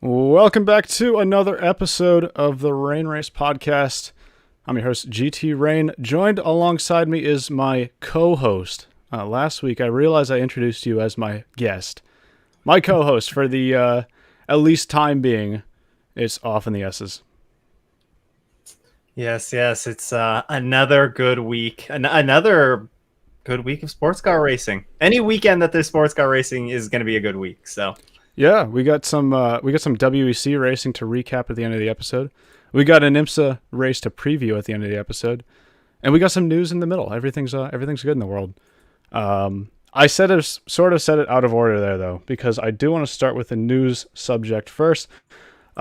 Welcome back to another episode of the Rain Race Podcast. I'm your host, GT Rain. Joined alongside me is my co-host. Last week, I realized I introduced you as my guest. My co-host for the, at least time being, is off in the Esses. Yes. It's another good week. Another good week of sports car racing. Any weekend that there's sports car racing is going to be a good week. So Yeah, we got some WEC racing to recap at the end of the episode. We got an IMSA race to preview at the end of the episode, and we got some news in the middle. Everything's good in the world. I said it out of order there though, because I do want to start with the news subject first.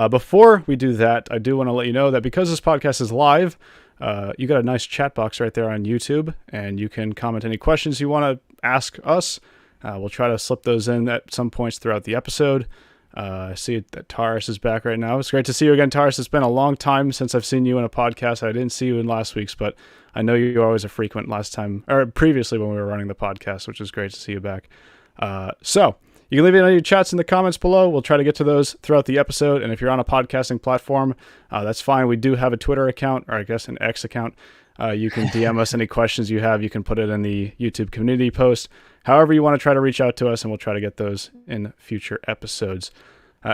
Before we do that, I do want to let you know that because this podcast is live, you got a nice chat box right there on YouTube, and you can comment any questions you want to ask us. We'll try to slip those in at some points throughout the episode. I see that Taurus is back right now. It's great to see you again, Taurus. It's been a long time since I've seen you in a podcast. I didn't see you in last week's, but I know you were always a frequent previously when we were running the podcast, which is great to see you back. So you can leave any chats in the comments below. We'll try to get to those throughout the episode. And if you're on a podcasting platform, that's fine. We do have a Twitter account, or I guess an X account. You can DM us any questions you have. You can put it in the YouTube community post. However you want to try to reach out to us, and we'll try to get those in future episodes.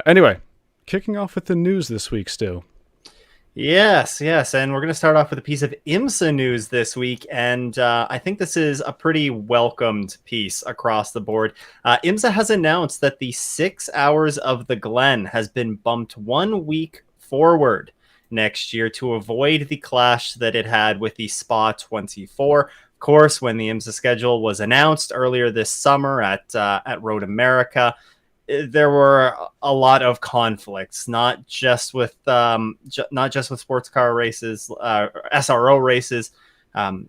Anyway, kicking off with the news this week, Stu. Yes. And we're going to start off with a piece of IMSA news this week. And I think this is a pretty welcomed piece across the board. IMSA has announced that the 6 hours of the Glen has been bumped 1 week forward next year to avoid the clash that it had with the Spa 24. Of course, when the IMSA schedule was announced earlier this summer at Road America, there were a lot of conflicts, not just with sports car races, SRO races,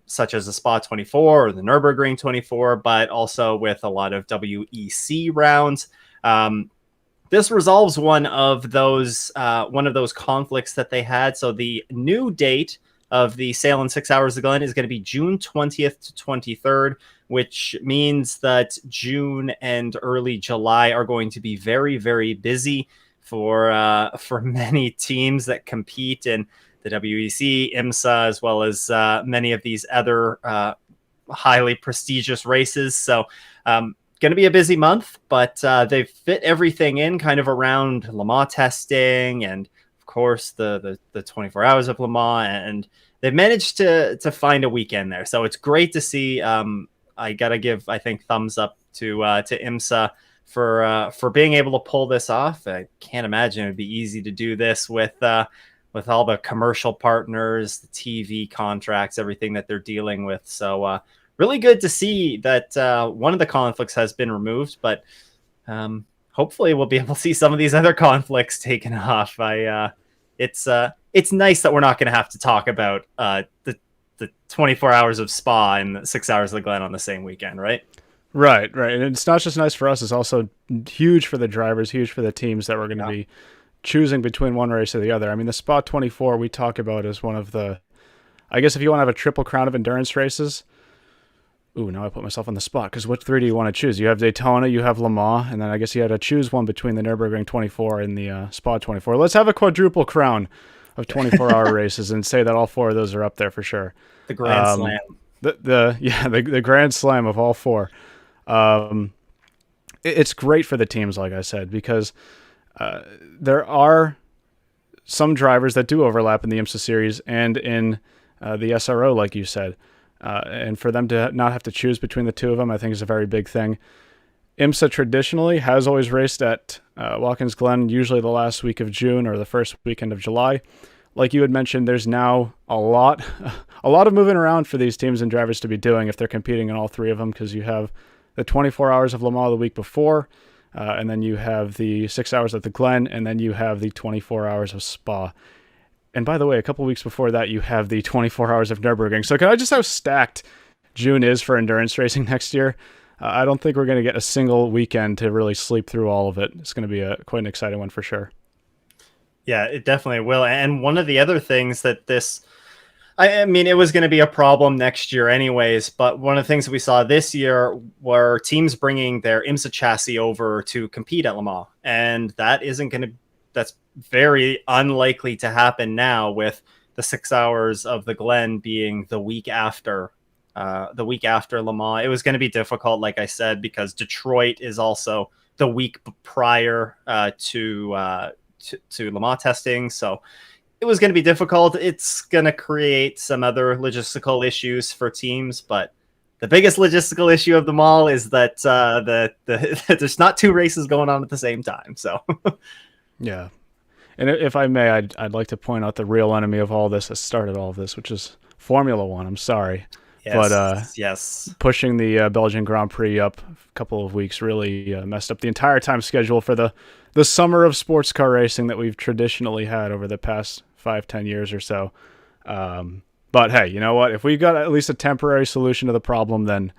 such as the Spa 24 or the Nürburgring 24, but also with a lot of WEC rounds. This resolves one of those conflicts that they had. So the new date of the Sail in 6 Hours of Glen is going to be June 20th to 23rd, which means that June and early July are going to be very, very busy for many teams that compete in the WEC, IMSA, as well as many of these other highly prestigious races. So going to be a busy month, but they've fit everything in kind of around Le Mans testing and, of course, the 24 hours of Le Mans, and they've managed to find a weekend there. So it's great to see. I got to give, I think, thumbs up to IMSA for being able to pull this off. I can't imagine it would be easy to do this with all the commercial partners, the TV contracts, everything that they're dealing with. So really good to see that one of the conflicts has been removed, but hopefully we'll be able to see some of these other conflicts taken off. It's nice that we're not going to have to talk about the 24 hours of Spa and the 6 hours of the Glen on the same weekend, right? Right. And it's not just nice for us, it's also huge for the drivers, huge for the teams that we're going to be choosing between one race or the other. I mean, the Spa 24 we talk about as one of the, I guess if you want to have a triple crown of endurance races. Ooh, now I put myself on the spot, because which three do you want to choose? You have Daytona, you have Le Mans, and then I guess you had to choose one between the Nürburgring 24 and the Spa 24. Let's have a quadruple crown of 24-hour races and say that all four of those are up there for sure. The Grand Slam. The Grand Slam of all four. It's great for the teams, like I said, because there are some drivers that do overlap in the IMSA series and in the SRO, like you said. And for them to not have to choose between the two of them, I think is a very big thing. IMSA traditionally has always raced at Watkins Glen, usually the last week of June or the first weekend of July. Like you had mentioned, there's now a lot of moving around for these teams and drivers to be doing if they're competing in all three of them, because you have the 24 hours of Le Mans the week before, and then you have the 6 hours at the Glen, and then you have the 24 hours of Spa. And by the way, a couple weeks before that, you have the 24 hours of Nürburgring. So can I just how stacked June is for endurance racing next year? I don't think we're going to get a single weekend to really sleep through all of it. It's going to be quite an exciting one for sure. Yeah, it definitely will. And one of the other things that I mean, it was going to be a problem next year anyways, but one of the things that we saw this year were teams bringing their IMSA chassis over to compete at Le Mans. And that isn't going to that's very unlikely to happen now, with the 6 hours of the Glen being the week after Le Mans. It was going to be difficult, like I said, because Detroit is also the week prior to Le Mans testing. So it was going to be difficult. It's going to create some other logistical issues for teams, but the biggest logistical issue of them all is that there's not 2 races going on at the same time. So Yeah. And if I may, I'd like to point out the real enemy of all this that started all of this, which is Formula One. I'm sorry. yes, But yes. pushing the Belgian Grand Prix up a couple of weeks really messed up the entire time schedule for the summer of sports car racing that we've traditionally had over the past 5-10 years or so. But hey, you know what? If we got at least a temporary solution to the problem, then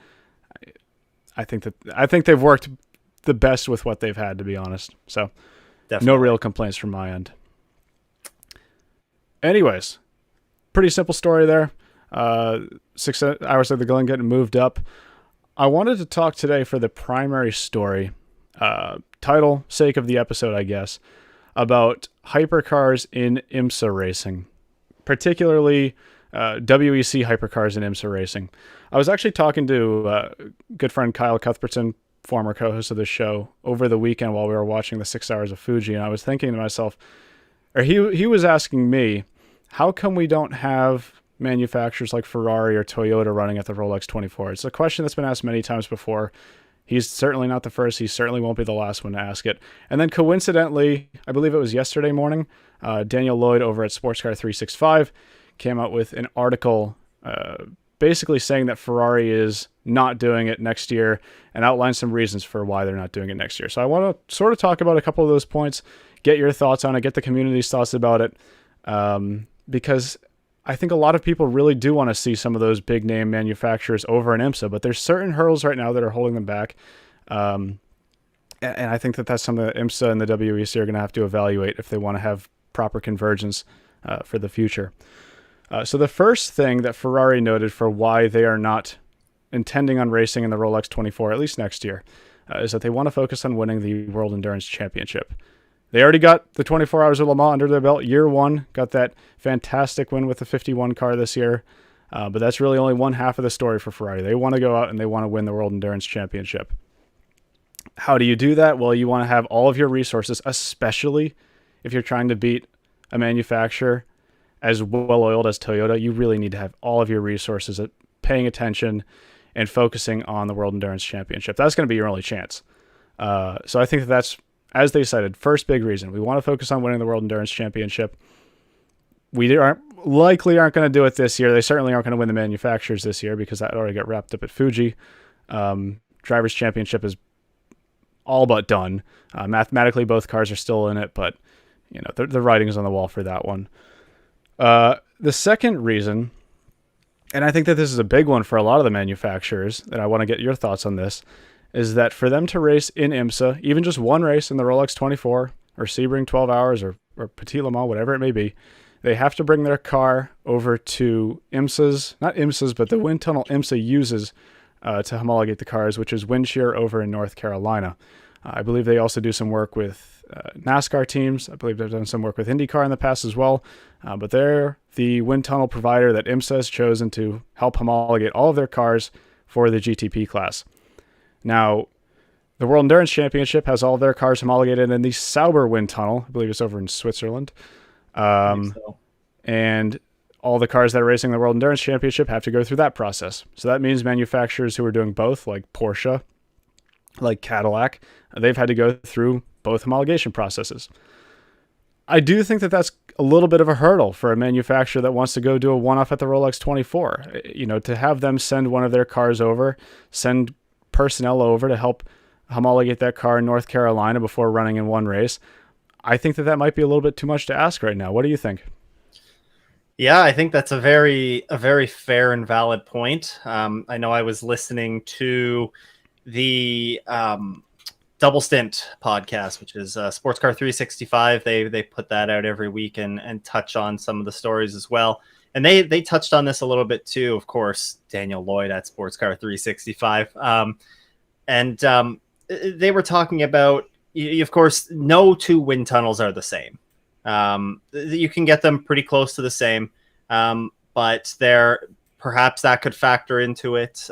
I think they've worked the best with what they've had, to be honest. So Definitely. no real complaints from my end. Anyways, pretty simple story there. 6 hours of the Glen getting moved up. I wanted to talk today for the primary story, title sake of the episode, I guess, about hypercars in IMSA racing, particularly WEC hypercars in IMSA racing. I was actually talking to good friend Kyle Cuthbertson, former co-host of the show, over the weekend while we were watching the 6 Hours of Fuji, and I was thinking to myself, or he was asking me, how come we don't have manufacturers like Ferrari or Toyota running at the Rolex 24? It's a question that's been asked many times before. He's certainly not the first. He certainly won't be the last one to ask it. And then coincidentally, I believe it was yesterday morning, Daniel Lloyd over at Sportscar 365 came out with an article basically saying that Ferrari is not doing it next year and outlined some reasons for why they're not doing it next year. So I want to sort of talk about a couple of those points, get your thoughts on it, get the community's thoughts about it, because I think a lot of people really do want to see some of those big name manufacturers over in IMSA, but there's certain hurdles right now that are holding them back. And I think that that's something that IMSA and the WEC are going to have to evaluate if they want to have proper convergence for the future. So the first thing that Ferrari noted for why they are not intending on racing in the Rolex 24, at least next year, is that they want to focus on winning the World Endurance Championship. They already got the 24 Hours of Le Mans under their belt. Year one, got that fantastic win with the 51 car this year. But that's really only one half of the story for Ferrari. They want to go out and they want to win the World Endurance Championship. How do you do that? Well, you want to have all of your resources, especially if you're trying to beat a manufacturer as well-oiled as Toyota. You really need to have all of your resources at paying attention and focusing on the World Endurance Championship. That's going to be your only chance. So I think that that's, as they cited, first big reason. We want to focus on winning the World Endurance Championship. We likely aren't going to do it this year. They certainly aren't going to win the manufacturers this year because that already got wrapped up at Fuji. Drivers' Championship is all but done. Mathematically, both cars are still in it, but you know the writing's on the wall for that one. The second reason, and I think that this is a big one for a lot of the manufacturers, and I want to get your thoughts on this, is that for them to race in IMSA, even just one race in the Rolex 24 or Sebring 12 Hours or Petit Le Mans, whatever it may be, they have to bring their car over to IMSA's, not IMSA's, but the wind tunnel IMSA uses to homologate the cars, which is Windshear over in North Carolina. I believe they also do some work with NASCAR teams. I believe they've done some work with IndyCar in the past as well. But they're the wind tunnel provider that IMSA has chosen to help homologate all of their cars for the GTP class. Now, the World Endurance Championship has all of their cars homologated in the Sauber wind tunnel. I believe it's over in Switzerland. And all the cars that are racing the World Endurance Championship have to go through that process. So that means manufacturers who are doing both, like Porsche, like Cadillac, they've had to go through both homologation processes. I do think that that's a little bit of a hurdle for a manufacturer that wants to go do a one-off at the Rolex 24. You know, to have them send one of their cars over, send personnel over to help homologate that car in North Carolina before running in one race. I think that that might be a little bit too much to ask right now. What do you think? Yeah, I think that's a very fair and valid point. I know I was listening to the Double Stint podcast, which is Sportscar 365. They put that out every week and touch on some of the stories as well. And they touched on this a little bit too. Of course, Daniel Lloyd at Sportscar 365. They were talking about of course, no two wind tunnels are the same. You can get them pretty close to the same, but perhaps that could factor into it.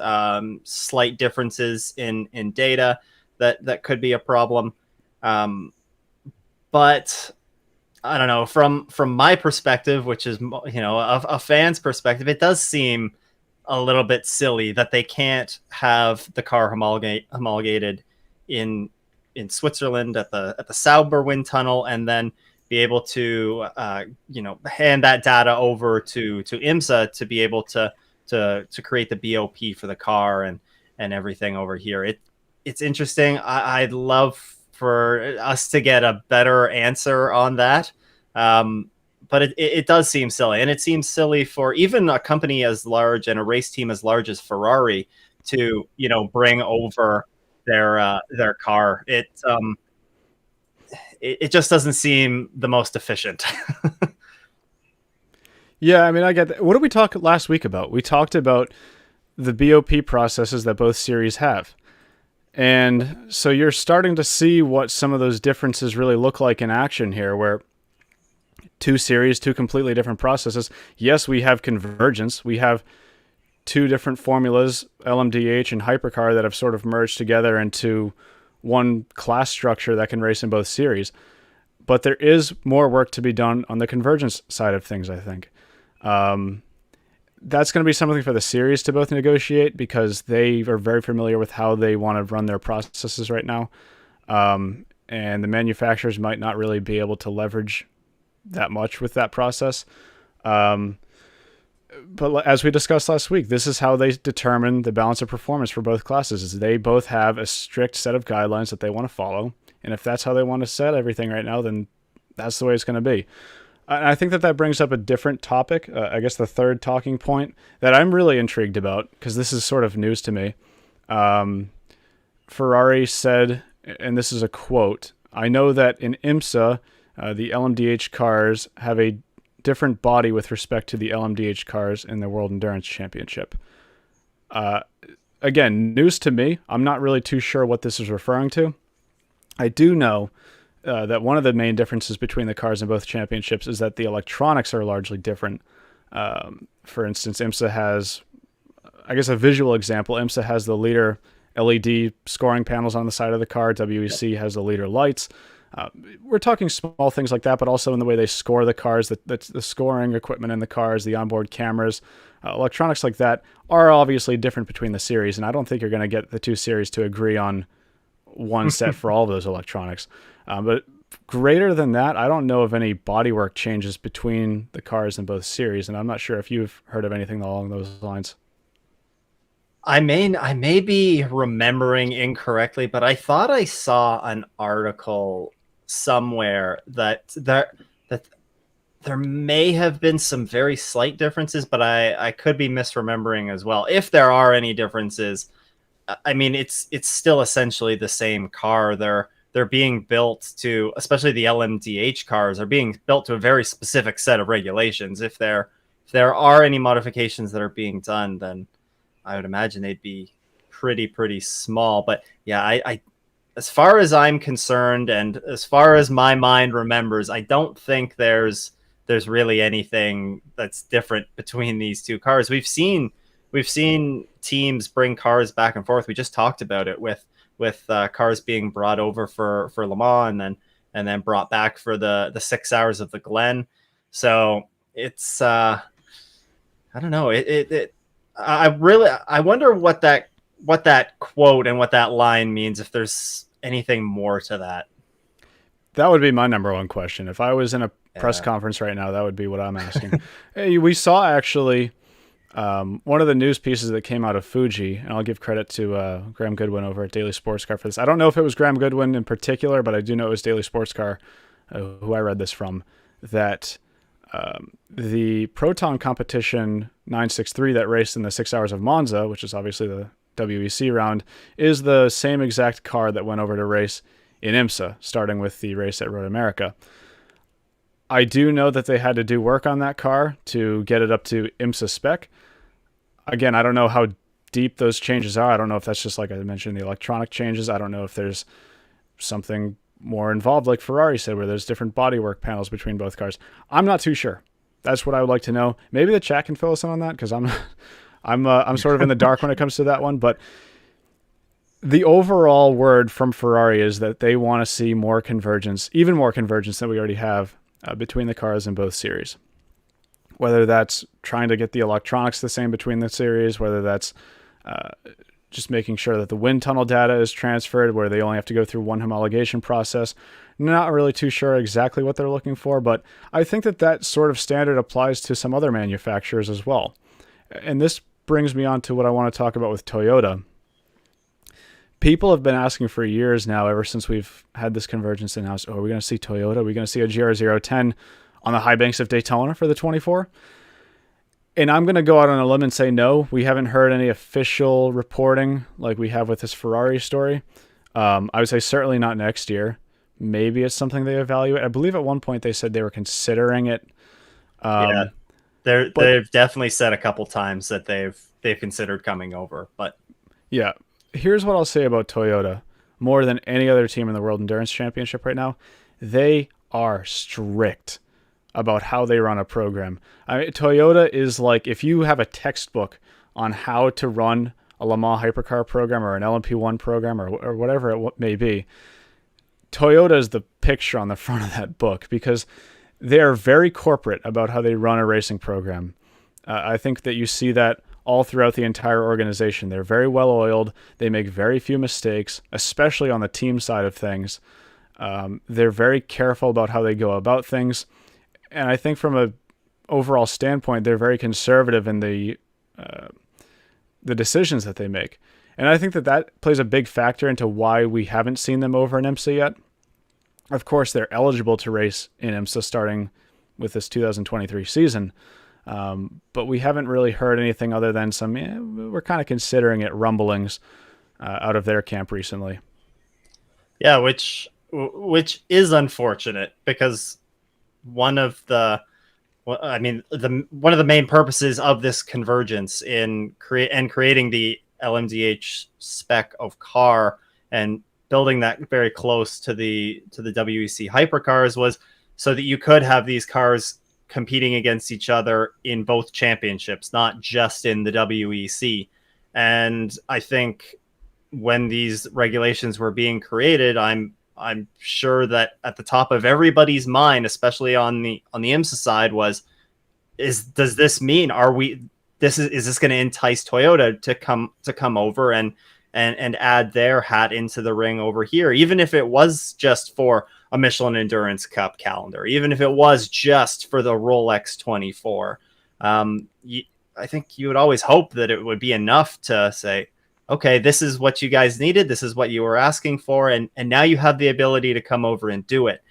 Slight differences in data that could be a problem. But I don't know, from my perspective, which is, a fan's perspective, it does seem a little bit silly that they can't have the car homologated in Switzerland at the Sauber wind tunnel, and then be able to hand that data over to IMSA to be able to create the BOP for the car and everything over here. It's interesting. I'd love for us to get a better answer on that. But it does seem silly, and it seems silly for even a company as large and a race team as large as Ferrari to, bring over their car. It just doesn't seem the most efficient. Yeah, I mean, I get that. What did we talk last week about? We talked about the BOP processes that both series have. And so you're starting to see what some of those differences really look like in action here, where two series, two completely different processes. Yes, we have convergence. We have two different formulas, LMDH and Hypercar, that have sort of merged together into one class structure that can race in both series. But there is more work to be done on the convergence side of things, I think. That's going to be something for the series to both negotiate, because they are very familiar with how they want to run their processes right now. And the manufacturers might not really be able to leverage that much with that process. But as we discussed last week, this is how they determine the balance of performance for both classes. Is they both have a strict set of guidelines that they want to follow. And if that's how they want to set everything right now, then that's the way it's going to be. And I think that brings up a different topic. I guess the third talking point that I'm really intrigued about, because this is sort of news to me. Ferrari said, and this is a quote, "I know that in IMSA, the LMDH cars have a different body with respect to the LMDH cars in the World Endurance Championship." Again, news to me. I'm not really too sure what this is referring to. I do know that one of the main differences between the cars in both championships is that the electronics are largely different. For instance, IMSA has, I guess a visual example, IMSA has the leader LED scoring panels on the side of the car. WEC has the leader lights. We're talking small things like that, but also in the way they score the cars, the scoring equipment in the cars, the onboard cameras, electronics like that are obviously different between the series. And I don't think you're going to get the two series to agree on one set for all of those electronics. But greater than that, I don't know of any bodywork changes between the cars in both series. And I'm not sure if you've heard of anything along those lines. I may be remembering incorrectly, but I thought I saw an article somewhere that there may have been some very slight differences, but I could be misremembering as well. If there are any differences, I mean, it's still essentially the same car. They're being built to, especially the LMDH cars, are being built to a very specific set of regulations. If there are any modifications that are being done, then I would imagine they'd be pretty small. But yeah, I as far as I'm concerned, and as far as my mind remembers, I don't think there's really anything that's different between these two cars. We've seen teams bring cars back and forth. We just talked about it with cars being brought over for Le Mans and then brought back for the 6 hours of the Glen. So it's I don't know. I wonder what that quote and what that line means, if there's anything more to that. That would be my number one question. If I was in a press conference right now, that would be what I'm asking. Hey, we saw actually one of the news pieces that came out of Fuji, and I'll give credit to Graham Goodwin over at Daily Sports Car for this. I don't know if it was Graham Goodwin in particular, but I do know it was Daily Sports Car, who I read this from, that the Proton Competition 963 that raced in the 6 hours of Monza, which is obviously the WEC round, is the same exact car that went over to race in IMSA, starting with the race at Road America. I do know that they had to do work on that car to get it up to IMSA spec. Again, I don't know how deep those changes are. I don't know if that's just, like I mentioned, the electronic changes. I don't know if there's something more involved, like Ferrari said, where there's different bodywork panels between both cars. I'm not too sure. That's what I would like to know. Maybe the chat can fill us in on that, because I'm sort of in the dark when it comes to that one. But the overall word from Ferrari is that they want to see more convergence, even more convergence than we already have between the cars in both series. Whether that's trying to get the electronics the same between the series, whether that's just making sure that the wind tunnel data is transferred, where they only have to go through one homologation process. Not really too sure exactly what they're looking for, but I think that sort of standard applies to some other manufacturers as well. And this brings me on to what I want to talk about with Toyota. People have been asking for years now, ever since we've had this convergence in-house, are we going to see Toyota? Are we going to see a GR010 on the high banks of Daytona for the 24? And I'm going to go out on a limb and say no. We haven't heard any official reporting like we have with this Ferrari story. I would say certainly not next year. Maybe it's something they evaluate. I believe at one point they said they were considering it. They've definitely said a couple times that they've considered coming over. But yeah, here's what I'll say about Toyota. More than any other team in the World Endurance Championship right now, they are strict about how they run a program. Toyota is like, if you have a textbook on how to run a Le Mans Hypercar program or an LMP1 program or whatever it may be, Toyota is the picture on the front of that book, because they are very corporate about how they run a racing program. I think that you see that all throughout the entire organization. They're very well oiled. They make very few mistakes, especially on the team side of things. They're very careful about how they go about things. And I think from a overall standpoint, they're very conservative in the decisions that they make. And I think that plays a big factor into why we haven't seen them over in IMSA yet. Of course, they're eligible to race in IMSA starting with this 2023 season. But we haven't really heard anything other than some, we're kind of considering it rumblings out of their camp recently. Yeah, which is unfortunate, because one of the main purposes of this convergence in creating the LMDH spec of car and building that very close to the WEC Hypercars was so that you could have these cars competing against each other in both championships, not just in the WEC. And I think when these regulations were being created, I'm sure that at the top of everybody's mind, especially on the IMSA side, does this mean is this going to entice Toyota to come over and add their hat into the ring over here, even if it was just for a Michelin Endurance Cup calendar, even if it was just for the Rolex 24. I think you would always hope that it would be enough to say, okay, this is what you guys needed. This is what you were asking for. And now you have the ability to come over and do it.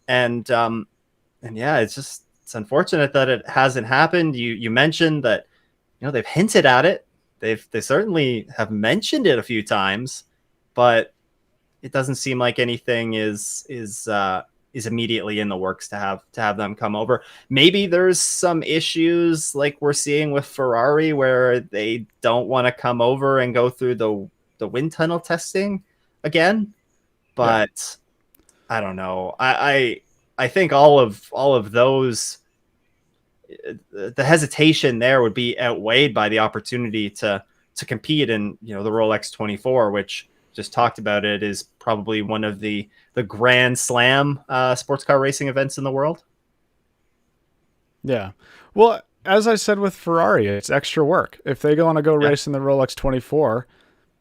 And yeah, it's unfortunate that it hasn't happened. You mentioned that, they've hinted at it. They certainly have mentioned it a few times, but it doesn't seem like anything is immediately in the works to have them come over. Maybe there's some issues like we're seeing with Ferrari, where they don't want to come over and go through the wind tunnel testing again. But yeah. I don't know. I think all of those, the hesitation there would be outweighed by the opportunity to compete in the Rolex 24, which, just talked about it, is probably one of the Grand Slam sports car racing events in the world. Yeah. Well, as I said with Ferrari, it's extra work. If they want to go race in the Rolex 24,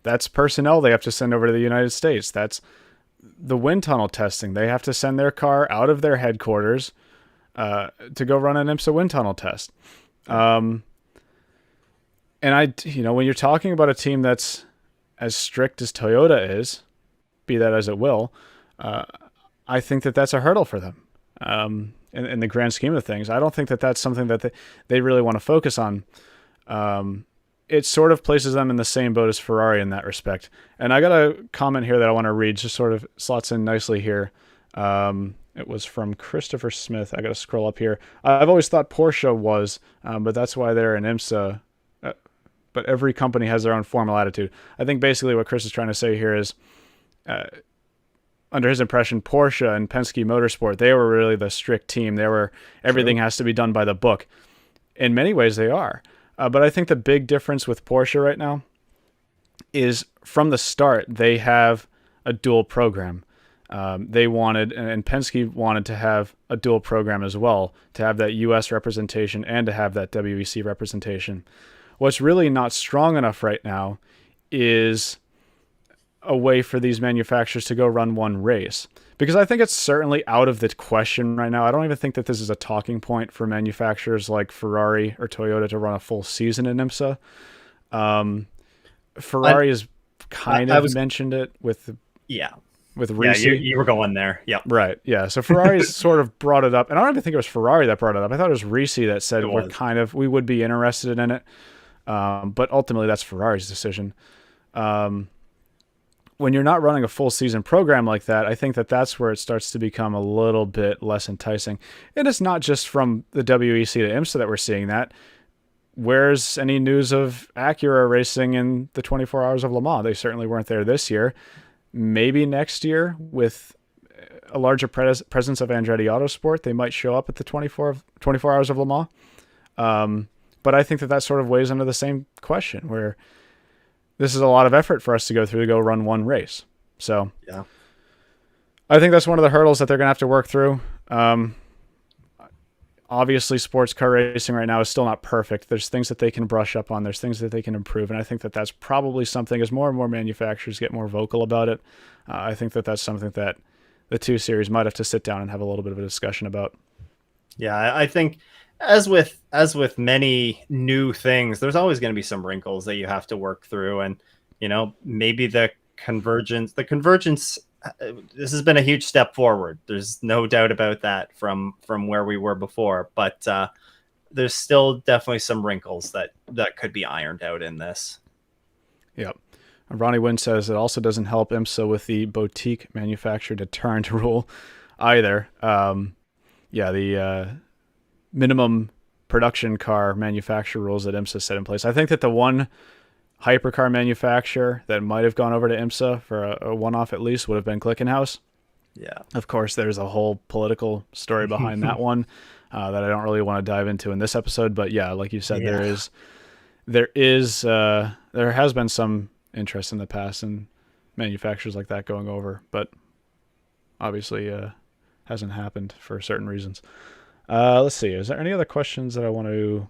that's personnel they have to send over to the United States. That's the wind tunnel testing. They have to send their car out of their headquarters to go run an IMSA wind tunnel test. And when you're talking about a team that's as strict as Toyota is, be that as it will, I think that's a hurdle for them. In the grand scheme of things, I don't think that's something that they really want to focus on. It sort of places them in the same boat as Ferrari in that respect. And I got a comment here that I want to read, just sort of slots in nicely here. It was from Christopher Smith. I got to scroll up here. I've always thought Porsche was, but that's why they're in IMSA. But every company has their own formal attitude. I think basically what Chris is trying to say here is under his impression, Porsche and Penske Motorsport, they were really the strict team. Everything has to be done by the book. In many ways, they are. But I think the big difference with Porsche right now is from the start, they have a dual program. They wanted, and Penske wanted to have a dual program as well, to have that U.S. representation and to have that WEC representation. What's really not strong enough right now is a way for these manufacturers to go run one race. Because I think it's certainly out of the question right now. I don't even think that this is a talking point for manufacturers like Ferrari or Toyota to run a full season in IMSA. Ferrari has kind of mentioned it with Risi. Yeah, you were going there. Yep. Right. Yeah. So Ferrari's sort of brought it up, and I don't even think it was Ferrari that brought it up. I thought it was Risi that said we would be interested in it. But ultimately that's Ferrari's decision. When you're not running a full season program like that, I think that that's where it starts to become a little bit less enticing. And it's not just from the WEC to IMSA that we're seeing that. Where's any news of Acura racing in the 24 Hours of Le Mans? They certainly weren't there this year. Maybe next year with a larger presence of Andretti Autosport, they might show up at the 24 Hours of Le Mans. But I think that sort of weighs under the same question where this is a lot of effort for us to go through to go run one race. So yeah, I think that's one of the hurdles that they're going to have to work through. Obviously, sports car racing right now is still not perfect. There's things that they can brush up on. There's things that they can improve. And I think that that's probably something, as more and more manufacturers get more vocal about it, I think that that's something that the two series might have to sit down and have a little bit of a discussion about. Yeah, I think as with many new things, there's always going to be some wrinkles that you have to work through. And, maybe the convergence, this has been a huge step forward. There's no doubt about that from where we were before, but there's still definitely some wrinkles that could be ironed out in this. Yep. Ronnie Wynn says it also doesn't help IMSA with the boutique manufacturer deterrent rule either. The minimum production car manufacturer rules that IMSA set in place. I think that the one hypercar manufacturer that might have gone over to IMSA for a one-off at least would have been Glickenhaus. Yeah. Of course, there's a whole political story behind that one that I don't really want to dive into in this episode. But yeah, like you said, there has been some interest in the past in manufacturers like that going over, but obviously hasn't happened for certain reasons. Let's see. Is there any other questions that I want to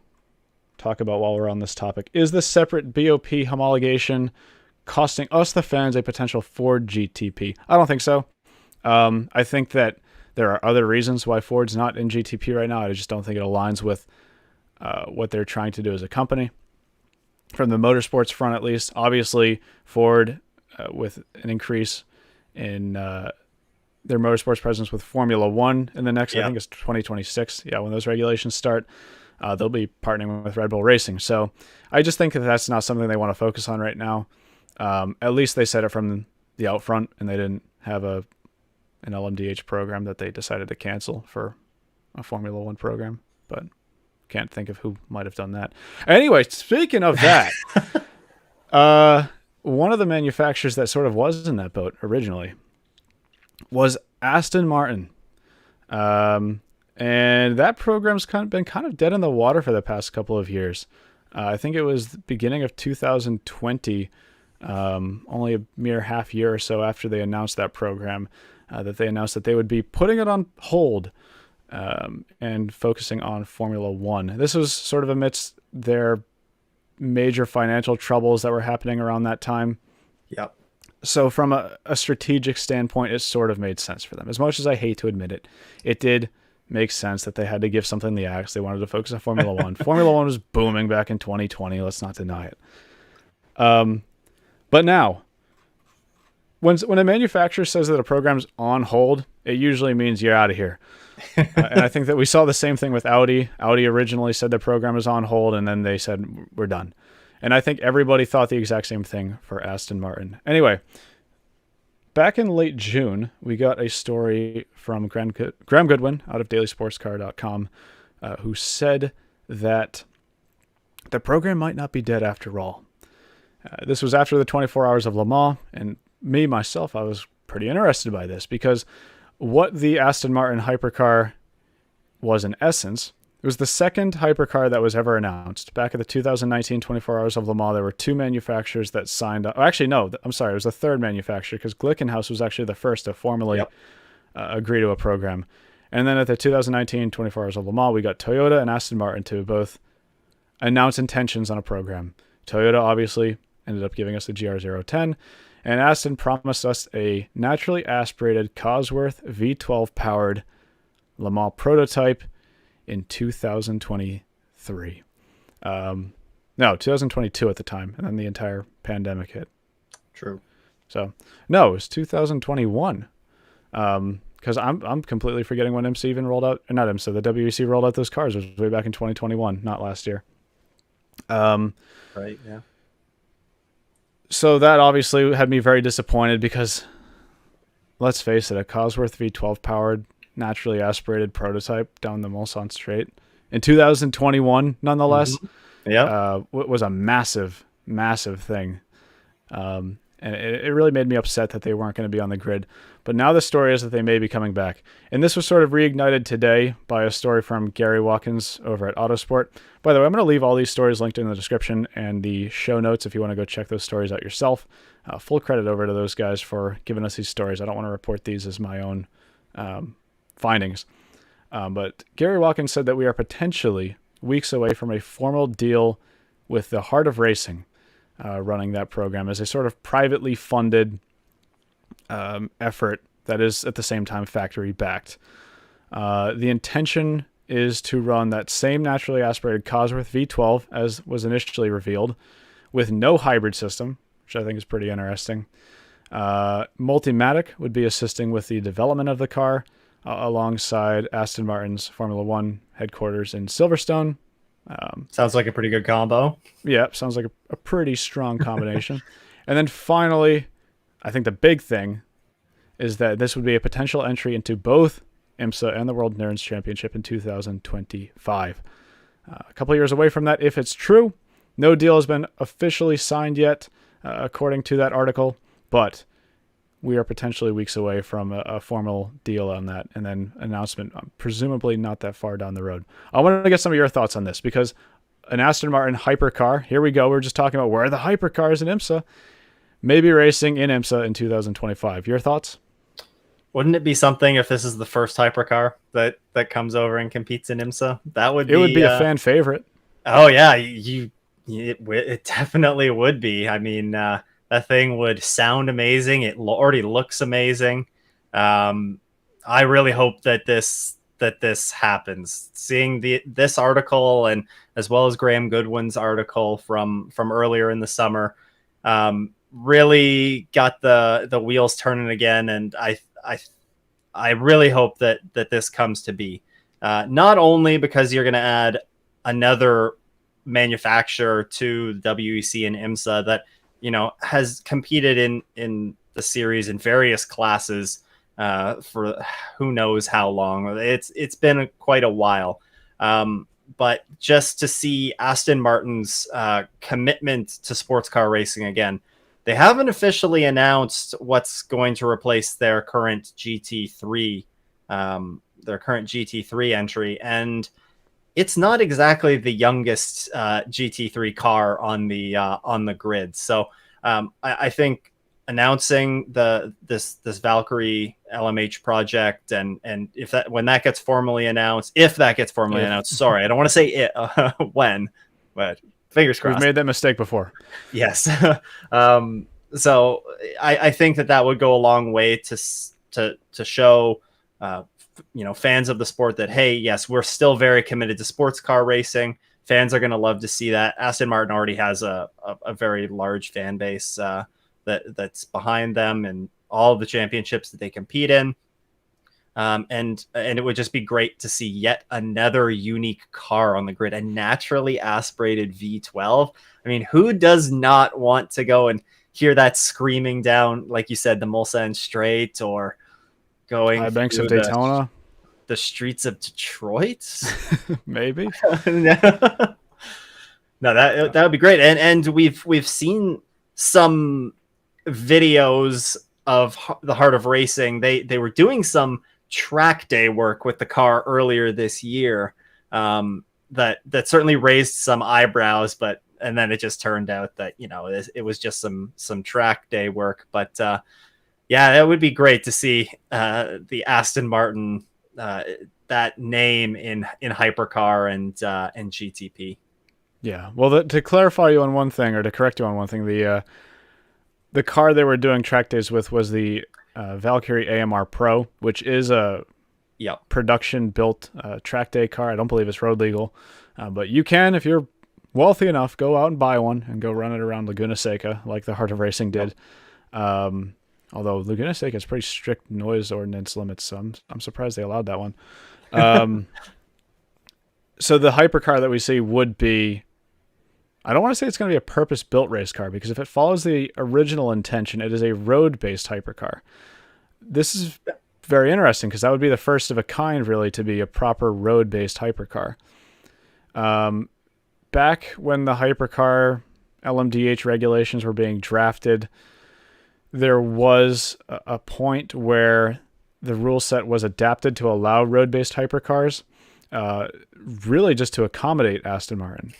talk about while we're on this topic? Is this separate BOP homologation costing us, the fans, a potential Ford GTP? I don't think so. I think that there are other reasons why Ford's not in GTP right now. I just don't think it aligns with what they're trying to do as a company. From the motorsports front, at least, obviously Ford, with an increase in their motorsports presence with Formula One in the next, I think it's 2026. Yeah, when those regulations start, they'll be partnering with Red Bull Racing. So I just think that that's not something they want to focus on right now. At least they said it from the out front, and they didn't have an LMDH program that they decided to cancel for a Formula One program. But can't think of who might have done that. Anyway, speaking of that, one of the manufacturers that sort of was in that boat originally was Aston Martin. And that program's been kind of dead in the water for the past couple of years. I think it was the beginning of 2020, only a mere half year or so after they announced that program, that they announced that they would be putting it on hold and focusing on Formula One. This was sort of amidst their major financial troubles that were happening around that time. Yep. So from a strategic standpoint, it sort of made sense for them. As much as I hate to admit it, it did make sense that they had to give something the axe. They wanted to focus on Formula One. Formula One was booming back in 2020. Let's not deny it. But now, when a manufacturer says that a program's on hold, it usually means you're out of here. And I think that we saw the same thing with Audi. Audi originally said the program was on hold, and then they said, we're done. And I think everybody thought the exact same thing for Aston Martin. Anyway, back in late June, we got a story from Graham Goodwin out of dailysportscar.com who said that the program might not be dead after all. This was after the 24 Hours of Le Mans, and myself, I was pretty interested by this because what the Aston Martin Hypercar was in essence, it was the second hypercar that was ever announced. Back at the 2019 24 Hours of Le Mans, there were 2 manufacturers that signed up. Actually, no, I'm sorry, it was the third manufacturer because Glickenhaus was actually the first to formally agree to a program. And then at the 2019 24 Hours of Le Mans, we got Toyota and Aston Martin to both announce intentions on a program. Toyota obviously ended up giving us the GR010, and Aston promised us a naturally aspirated Cosworth V12 powered Le Mans prototype in 2023. No, 2022 at the time, and then the entire pandemic hit. True. So, no, it was 2021. Because I'm completely forgetting when IMSA even rolled out, not IMSA, the WEC rolled out those cars. It was way back in 2021, not last year. Right, yeah. So that obviously had me very disappointed because, let's face it, a Cosworth V12 powered, naturally aspirated prototype down the Mulsanne Straight in 2021, nonetheless, was a massive, massive thing. And it really made me upset that they weren't going to be on the grid. But now the story is that they may be coming back. And this was sort of reignited today by a story from Gary Watkins over at Autosport. By the way, I'm going to leave all these stories linked in the description and the show notes if you want to go check those stories out yourself. Full credit over to those guys for giving us these stories. I don't want to report these as my own findings. But Gary Watkins said that we are potentially weeks away from a formal deal with the Heart of Racing, running that program as a sort of privately funded effort that is at the same time factory backed. The intention is to run that same naturally aspirated Cosworth V12 as was initially revealed, with no hybrid system, which I think is pretty interesting. Multimatic would be assisting with the development of the car alongside Aston Martin's Formula One headquarters in Silverstone. Sounds like a pretty good combo. Yeah, sounds like a pretty strong combination. And then finally, I think the big thing is that this would be a potential entry into both IMSA and the World Endurance Championship in 2025. A couple of years away from that, if it's true. No deal has been officially signed yet, according to that article, but we are potentially weeks away from a formal deal on that, and then announcement, presumably not that far down the road. I wanted to get some of your thoughts on this, because an Aston Martin Hypercar, here we go, we're just talking about where are the Hypercars in IMSA, maybe racing in IMSA in 2025. Your thoughts? Wouldn't it be something if this is the first hypercar that comes over and competes in IMSA? That would be... It would be a fan favorite. Oh, yeah. It definitely would be. I mean, that thing would sound amazing. It already looks amazing. I really hope that this happens. Seeing this article, and as well as Graham Goodwin's article from earlier in the summer, really got the wheels turning again. And I really hope that this comes to be, not only because you're going to add another manufacturer to the WEC and IMSA that, you know, has competed in the series in various classes for who knows how long. It's been quite a while. But just to see Aston Martin's commitment to sports car racing again. They haven't officially announced what's going to replace their current GT3 entry, and it's not exactly the youngest GT3 car on the grid. So I think announcing this Valkyrie LMH project, and when that gets formally announced, sorry, I don't want to say it when, but fingers crossed. We've made that mistake before. Yes. So I think that would go a long way to show fans of the sport that, hey, yes, we're still very committed to sports car racing. Fans are going to love to see that. Aston Martin already has a very large fan base that's behind them and all of the championships that they compete in. And it would just be great to see yet another unique car on the grid, a naturally aspirated V12. I mean, who does not want to go and hear that screaming down, like you said, the Mulsanne Straight, or going High banks of Daytona, the streets of Detroit? Maybe. No, that would be great. And we've seen some videos the Heart of Racing, they were doing some track day work with the car earlier this year. That certainly raised some eyebrows, and then it just turned out that, it was just some track day work. But yeah, it would be great to see the Aston Martin, that name in Hypercar and GTP. Yeah. Well, to clarify you on one thing, or to correct you on one thing, the car they were doing track days with was the Valkyrie AMR Pro, which is a production built track day car. I don't believe it's road legal, but you can, if you're wealthy enough, go out and buy one and go run it around Laguna Seca like the Heart of Racing did. Although Laguna Seca has pretty strict noise ordinance limits, so I'm surprised they allowed that one. So the hypercar that we see would be, I don't want to say it's going to be a purpose-built race car, because if it follows the original intention, it is a road-based hypercar. This is very interesting, because that would be the first of a kind, really, to be a proper road-based hypercar. Back when the hypercar LMDH regulations were being drafted, there was a point where the rule set was adapted to allow road-based hypercars, really just to accommodate Aston Martin.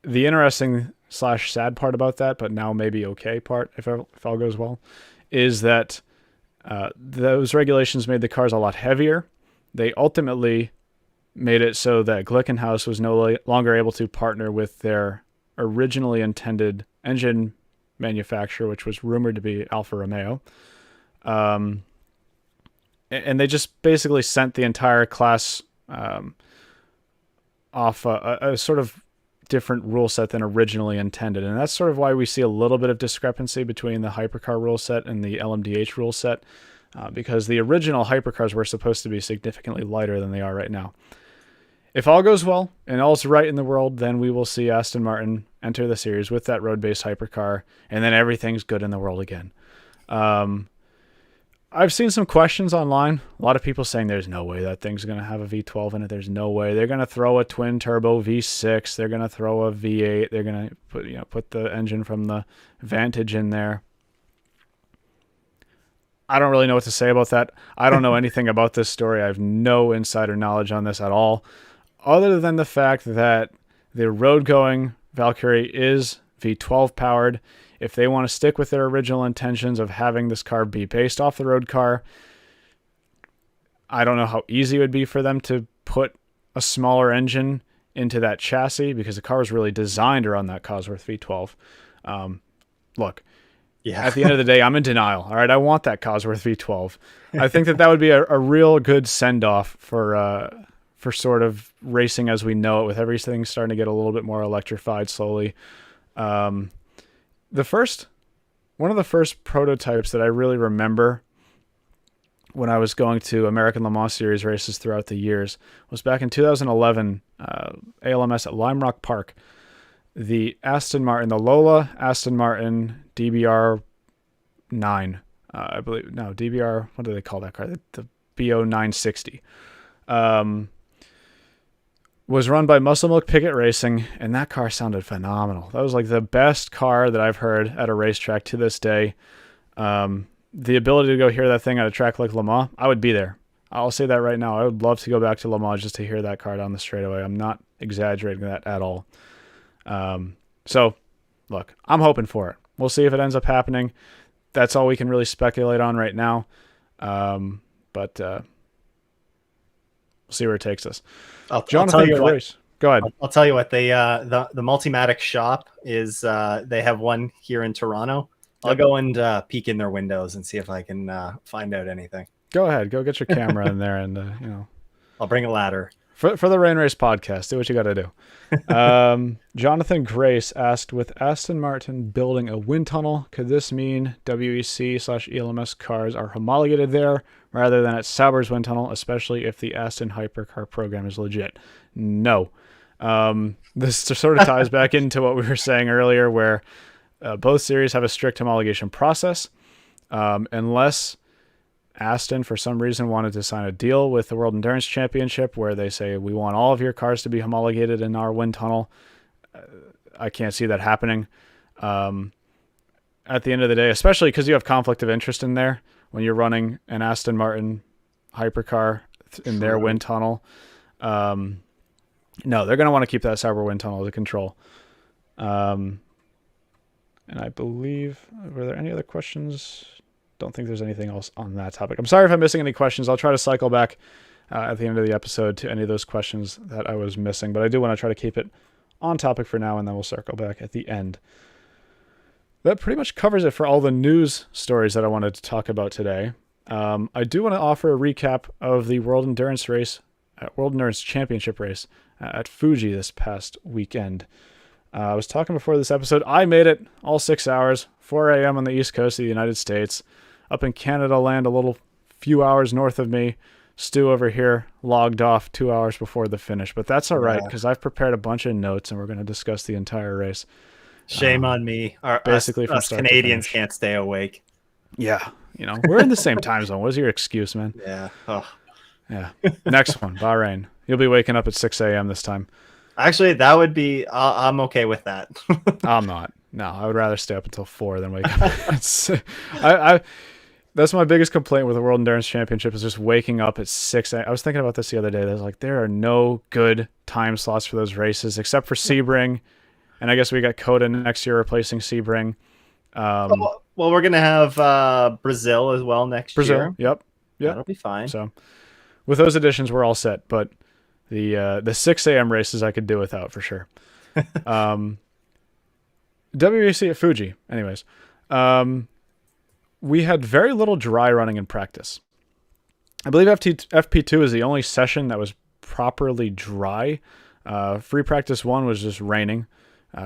The interesting / sad part about that, but now maybe okay part, if all goes well, is that those regulations made the cars a lot heavier. They ultimately made it so that Glickenhaus was no longer able to partner with their originally intended engine manufacturer, which was rumored to be Alfa Romeo. And they just basically sent the entire class off a sort of different rule set than originally intended. And that's sort of why we see a little bit of discrepancy between the hypercar rule set and the LMDH rule set, because the original hypercars were supposed to be significantly lighter than they are right now. If all goes well and all's right in the world, then we will see Aston Martin enter the series with that road-based hypercar, and then everything's good in the world again. I've seen some questions online. A lot of people saying there's no way that thing's going to have a V12 in it. There's no way. They're going to throw a twin-turbo V6. They're going to throw a V8. They're going to put the engine from the Vantage in there. I don't really know what to say about that. I don't know anything about this story. I have no insider knowledge on this at all, other than the fact that the road-going Valkyrie is V12 powered. If they want to stick with their original intentions of having this car be based off the road car, I don't know how easy it would be for them to put a smaller engine into that chassis, because the car was really designed around that Cosworth V12. Look, at the end of the day, I'm in denial. All right, I want that Cosworth V12. I think that would be a real good send-off for sort of racing as we know it, with everything starting to get a little bit more electrified slowly. One of the first prototypes that I really remember when I was going to American Le Mans Series races throughout the years was back in 2011, ALMS at Lime Rock Park. The Aston Martin, the Lola Aston Martin DBR 9, I believe. No, DBR, what do they call that car? The BO 960. Was run by Muscle Milk Pickett Racing, and that car sounded phenomenal. That was like the best car that I've heard at a racetrack to this day. The ability to go hear that thing at a track like Le Mans, I would be there. I'll say that right now. I would love to go back to Le Mans just to hear that car down the straightaway. I'm not exaggerating that at all. So, look, I'm hoping for it. We'll see if it ends up happening. That's all we can really speculate on right now. But we'll see where it takes us. I'll tell you what. Go ahead. I'll tell you what. They the Multimatic shop is they have one here in Toronto. I'll go and peek in their windows and see if I can find out anything. Go ahead. Go get your camera in there, and I'll bring a ladder for the Rain Race podcast. Do what you got to do. Jonathan Grace asked, with Aston Martin building a wind tunnel, could this mean WEC/ELMS cars are homologated there rather than at Sauber's wind tunnel, especially if the Aston Hypercar program is legit? No. This sort of ties back into what we were saying earlier, where both series have a strict homologation process. Unless Aston, for some reason, wanted to sign a deal with the World Endurance Championship where they say, we want all of your cars to be homologated in our wind tunnel, I can't see that happening. And at the end of the day, especially because you have conflict of interest in there when you're running an Aston Martin hypercar in their wind tunnel. No, they're going to want to keep that Sauber wind tunnel under control. And I believe, were there any other questions? Don't think there's anything else on that topic. I'm sorry if I'm missing any questions. I'll try to cycle back at the end of the episode to any of those questions that I was missing, but I do want to try to keep it on topic for now, and then we'll circle back at the end. That pretty much covers it for all the news stories that I wanted to talk about today. I do want to offer a recap of the World Endurance Championship race at Fuji this past weekend. I was talking before this episode. I made it all 6 hours, 4 a.m. on the East Coast of the United States. Up in Canada land, a few hours north of me. Stu over here logged off 2 hours before the finish. But that's all right, because I've prepared a bunch of notes, and we're going to discuss the entire race. Shame on me. Basically, us Canadians can't stay awake. Yeah, we're in the same time zone. What's your excuse, man? Yeah. Oh. Yeah. Next one, Bahrain. You'll be waking up at 6 a.m. this time. Actually, that would be. I'm okay with that. I'm not. No, I would rather stay up until 4 than wake up. That's my biggest complaint with the World Endurance Championship is just waking up at 6 a.m. I was thinking about this the other day. There's there are no good time slots for those races except for Sebring, and I guess we got Coda next year replacing Sebring. Well, we're gonna have Brazil as well next year. Yep. That'll be fine. So, with those additions, we're all set. But the 6 a.m. races I could do without for sure. WEC at Fuji. Anyways, we had very little dry running in practice. I believe FP2 is the only session that was properly dry. Free practice 1 was just raining.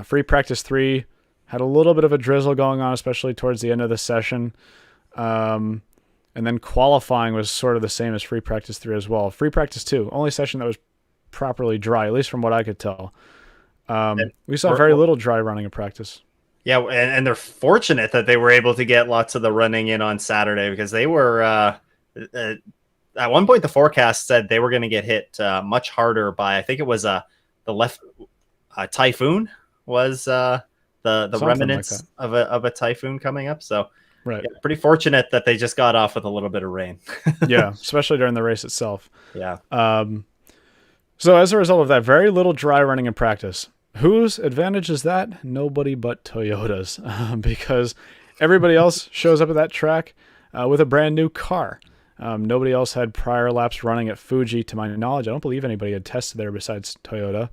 Free practice 3 had a little bit of a drizzle going on, especially towards the end of the session. And then qualifying was sort of the same as free practice 3 as well. Free practice 2, only session that was properly dry, at least from what I could tell. We saw very little dry running in practice. Yeah, and they're fortunate that they were able to get lots of the running in on Saturday because they were at one point the forecast said they were going to get hit much harder by, I think it was the left typhoon was the remnants like of a typhoon coming up. So right, yeah, pretty fortunate that they just got off with a little bit of rain. Yeah, especially during the race itself. Yeah. So as a result of that, very little dry running in practice. Whose advantage is that? Nobody but Toyota's, because everybody else shows up at that track with a brand new car. Nobody else had prior laps running at Fuji, to my knowledge. I don't believe anybody had tested there besides Toyota.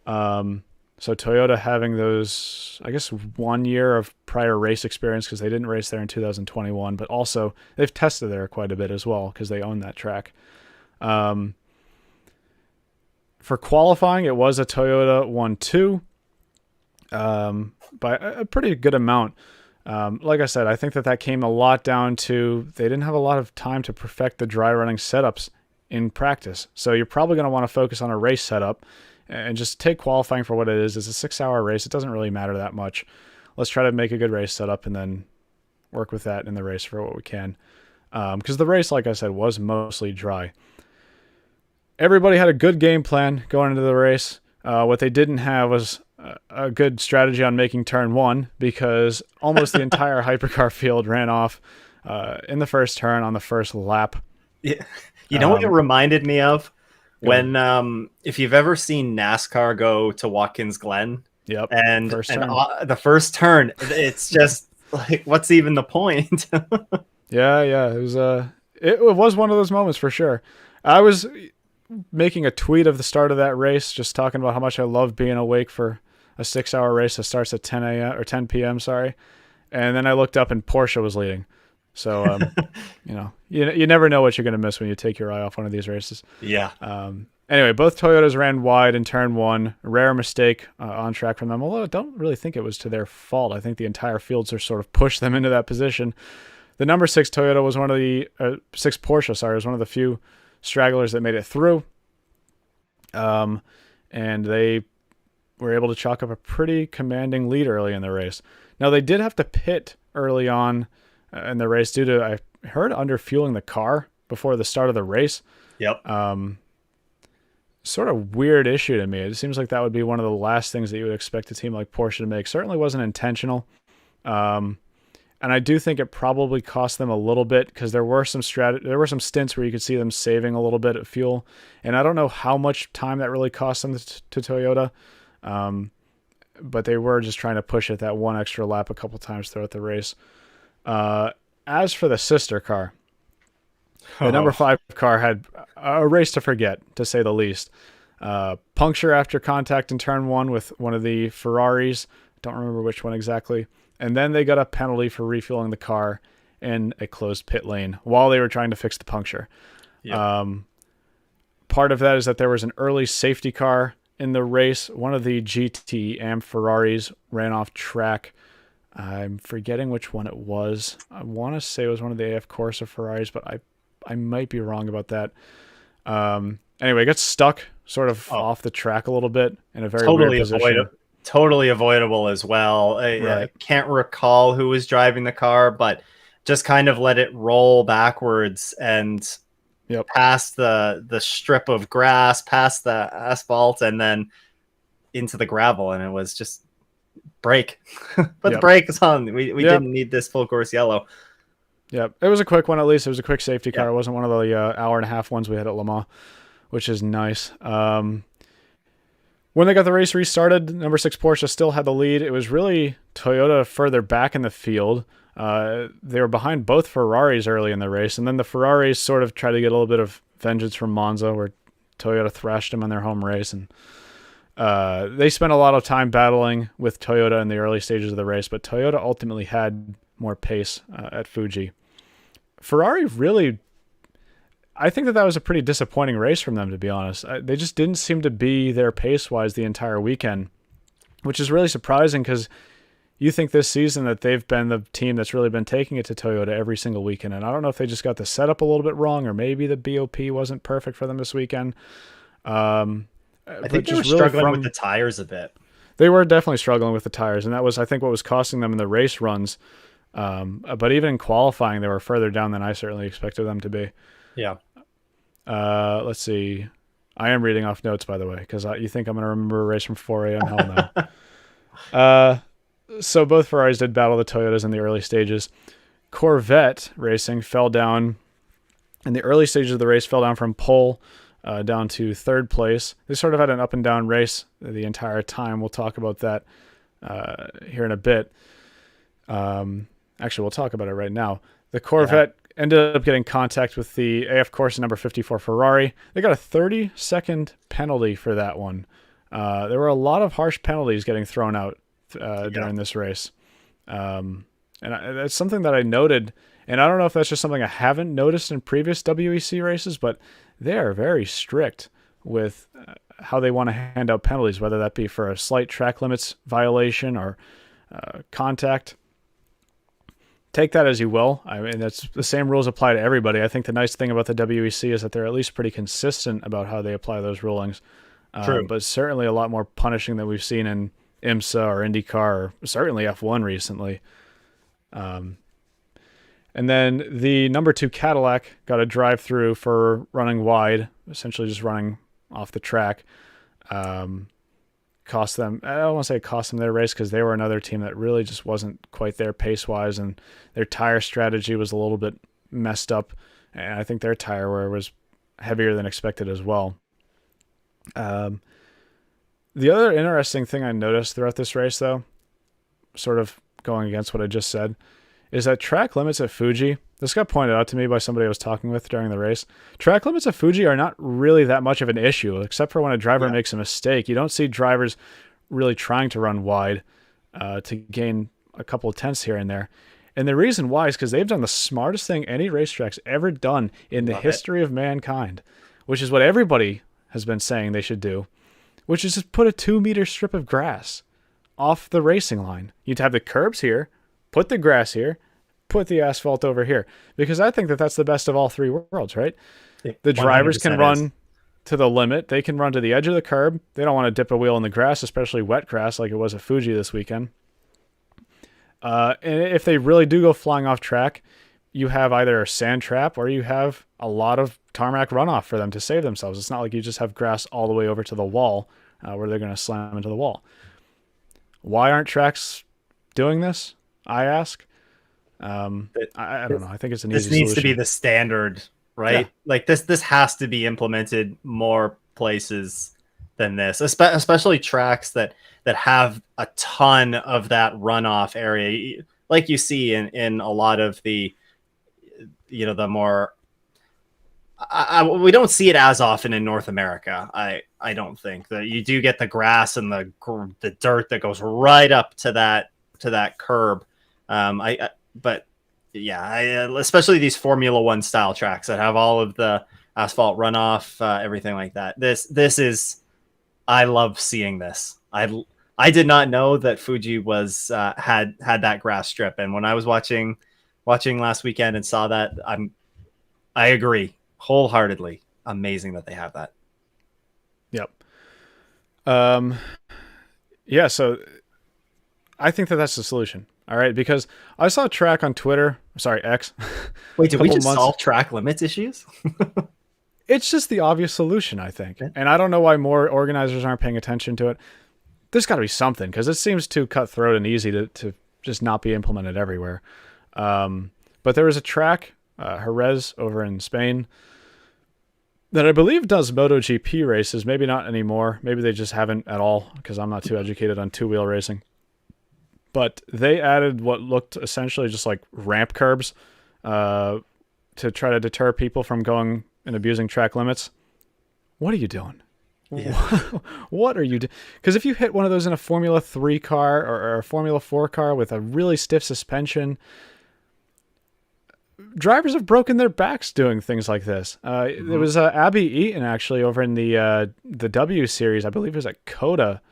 So Toyota having those, I guess, 1 year of prior race experience because they didn't race there in 2021, but also they've tested there quite a bit as well because they own that track. For qualifying, it was a Toyota 1-2 by a pretty good amount. Like I said, I think that came a lot down to they didn't have a lot of time to perfect the dry running setups in practice. So you're probably going to want to focus on a race setup and just take qualifying for what it is. It's a 6-hour race. It doesn't really matter that much. Let's try to make a good race setup and then work with that in the race for what we can. Because the race, like I said, was mostly dry. Everybody had a good game plan going into the race. What they didn't have was a good strategy on making turn 1 because almost the entire hypercar field ran off in the first turn on the first lap. Yeah. You know what it reminded me of? When if you've ever seen NASCAR go to Watkins Glen, yep, and the first turn, it's just like, what's even the point? Yeah, it was one of those moments for sure. I was making a tweet of the start of that race, just talking about how much I love being awake for a 6-hour race that starts at 10 a.m. or 10 p.m. Sorry, and then I looked up and Porsche was leading. So you never know what you're going to miss when you take your eye off one of these races. Yeah. Anyway, both Toyotas ran wide in turn 1. Rare mistake on track from them, although I don't really think it was to their fault. I think the entire field sort of pushed them into that position. The number 6 Toyota was one of the 6 Porsche, sorry, was one of the few stragglers that made it through. And they were able to chalk up a pretty commanding lead early in the race. Now, they did have to pit early on in the race due to, I heard, underfueling the car before the start of the race. Yep. Sort of weird issue to me. It seems like that would be one of the last things that you would expect a team like Porsche to make. Certainly wasn't intentional. And I do think it probably cost them a little bit because there were some stints where you could see them saving a little bit of fuel, and I don't know how much time that really cost them to Toyota, but they were just trying to push it that one extra lap a couple times throughout the race. As for the sister car, the number 5 car had a race to forget, to say the least. Puncture after contact in turn 1 with one of the Ferraris. Don't remember which one exactly. And then they got a penalty for refueling the car in a closed pit lane while they were trying to fix the puncture. Yep. Part of that is that there was an early safety car in the race. One of the GT AM Ferraris ran off track. I'm forgetting which one it was. I want to say it was one of the AF Corsa Ferraris, but I might be wrong about that. Anyway, it got stuck sort of off the track a little bit in a very weird position. Totally avoidable as well. I can't recall who was driving the car, but just kind of let it roll backwards and past the strip of grass, past the asphalt, and then into the gravel. And it was just brake. Put the brakes on. We didn't need this full course yellow. Yep. It was a quick one, at least. It was a quick safety car. It wasn't one of the hour and a half ones we had at Le Mans, which is nice. When they got the race restarted, number 6 Porsche still had the lead. It was really Toyota further back in the field. They were behind both Ferraris early in the race, and then the Ferraris sort of tried to get a little bit of vengeance from Monza, where Toyota thrashed them on their home race. And they spent a lot of time battling with Toyota in the early stages of the race, but Toyota ultimately had more pace at Fuji. Ferrari really... I think that was a pretty disappointing race from them, to be honest. They just didn't seem to be there pace-wise the entire weekend, which is really surprising because you think this season that they've been the team that's really been taking it to Toyota every single weekend. And I don't know if they just got the setup a little bit wrong, or maybe the BOP wasn't perfect for them this weekend. I think they were struggling with the tires a bit. They were definitely struggling with the tires, and that was, I think, what was costing them in the race runs. But even in qualifying, they were further down than I certainly expected them to be. Yeah. Let's see. I am reading off notes, by the way, because you think I'm going to remember a race from 4 a.m. Hell no. So both Ferraris did battle the Toyotas in the early stages. Corvette Racing fell down in the early stages of the race, fell down from pole down to 3rd place. They sort of had an up and down race the entire time. We'll talk about that here in a bit. Actually, we'll talk about it right now. The Corvette ended up getting contact with the AF Corsa number 54 Ferrari. They got a 30-second penalty for that one. There were a lot of harsh penalties getting thrown out during this race. And that's something that I noted, and I don't know if that's just something I haven't noticed in previous WEC races, but they are very strict with how they want to hand out penalties, whether that be for a slight track limits violation or contact. Take that as you will. I mean, that's the same rules apply to everybody. I think the nice thing about the WEC is that they're at least pretty consistent about how they apply those rulings. True. But certainly a lot more punishing than we've seen in IMSA or IndyCar, or certainly F1 recently. And then the number 2 Cadillac got a drive-through for running wide, essentially just running off the track. Cost them, I don't want to say it cost them their race, because they were another team that really just wasn't quite there pace-wise, and their tire strategy was a little bit messed up, and I think their tire wear was heavier than expected as well. The other interesting thing I noticed throughout this race, though, sort of going against what I just said, is that track limits at Fuji, this got pointed out to me by somebody I was talking with during the race, track limits at Fuji are not really that much of an issue, except for when a driver makes a mistake. You don't see drivers really trying to run wide to gain a couple of tenths here and there. And the reason why is because they've done the smartest thing any racetrack's ever done in the history of mankind, which is what everybody has been saying they should do, which is just put a 2-meter strip of grass off the racing line. You'd have the curbs here, put the grass here, put the asphalt over here, because I think that that's the best of all 3 worlds, right? The drivers can run to the limit. They can run to the edge of the curb. They don't want to dip a wheel in the grass, especially wet grass like it was at Fuji this weekend. And if they really do go flying off track, you have either a sand trap or you have a lot of tarmac runoff for them to save themselves. It's not like you just have grass all the way over to the wall where they're going to slam into the wall. Why aren't tracks doing this, I ask? I don't know. I think it's an This easy needs to be solution. the standard, right? Yeah. Like this has to be implemented more places than this, especially tracks that have a ton of that runoff area, like you see in a lot of the, the more. We don't see it as often in North America. I don't think that you do get the grass and the dirt that goes right up to that curb. But yeah, especially these Formula One style tracks that have all of the asphalt runoff, everything like that. This is, I love seeing this. I did not know that Fuji was had that grass strip, and when I was watching last weekend and saw that, I agree wholeheartedly. Amazing that they have that. Yep. Yeah. So I think that that's the solution. All right, because I saw a track on Twitter. Sorry, X. Wait, did we just months. solve track limits issues? It's just the obvious solution, I think. Yeah. And I don't know why more organizers aren't paying attention to it. There's got to be something, because it seems too cutthroat and easy to just not be implemented everywhere. But there was a track, Jerez over in Spain, that I believe does MotoGP races. Maybe not anymore. Maybe they just haven't at all, because I'm not too educated on two-wheel racing. But they added what looked essentially just like ramp curbs to try to deter people from going and abusing track limits. What are you doing? Yeah. What are you doing? Because if you hit one of those in a Formula 3 car or a Formula 4 car with a really stiff suspension, drivers have broken their backs doing things like this. There was Abby Eaton actually over in the W series. I believe it was at Coda.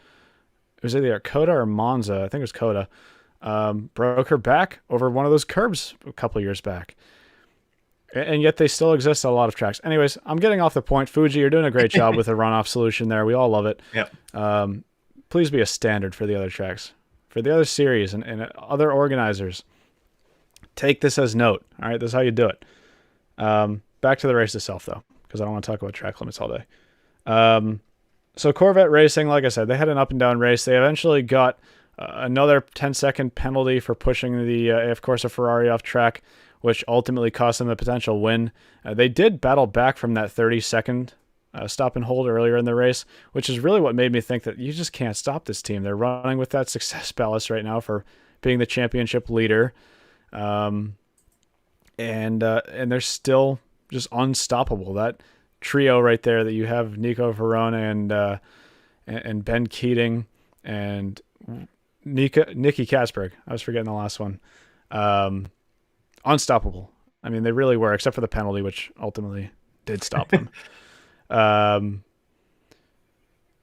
It was either Coda or Monza. I think it was Coda. Broke her back over one of those curbs a couple years back. And yet they still exist on a lot of tracks. Anyways, I'm getting off the point. Fuji, you're doing a great job with the runoff solution there. We all love it. Yep. Please be a standard for the other tracks. For the other series and other organizers, take this as note. All right, this is how you do it. Back to the race itself, though, because I don't want to talk about track limits all day. So Corvette Racing, like I said, they had an up and down race. They eventually got another 10-second penalty for pushing the AF Corsa Ferrari off track, which ultimately cost them a potential win. They did battle back from that 30-second stop and hold earlier in the race, which is really what made me think that you just can't stop this team. They're running with that success ballast right now for being the championship leader, and they're still just unstoppable. That trio right there that you have Nico Verona and Ben Keating and Nikki Kasberg. I was forgetting the last one. Unstoppable. I mean, they really were, except for the penalty, which ultimately did stop them.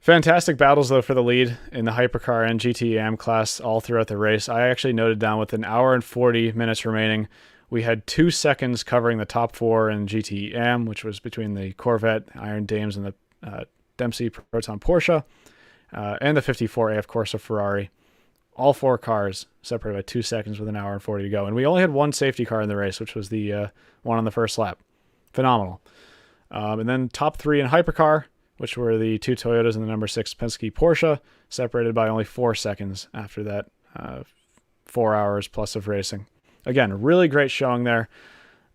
Fantastic battles, though, for the lead in the Hypercar and GTEM class all throughout the race. I actually noted down with an hour and 40 minutes remaining, we had 2 seconds covering the top 4 in GTEM, which was between the Corvette, Iron Dames, and the Dempsey Proton Porsche, and the 54 AF Corsa Ferrari. All 4 cars separated by 2 seconds with an hour and 40 to go. And we only had one safety car in the race, which was the one on the first lap. Phenomenal. And then top 3 in Hypercar, which were the 2 Toyotas and the number 6 Penske Porsche, separated by only 4 seconds after that 4 hours plus of racing. Again, really great showing there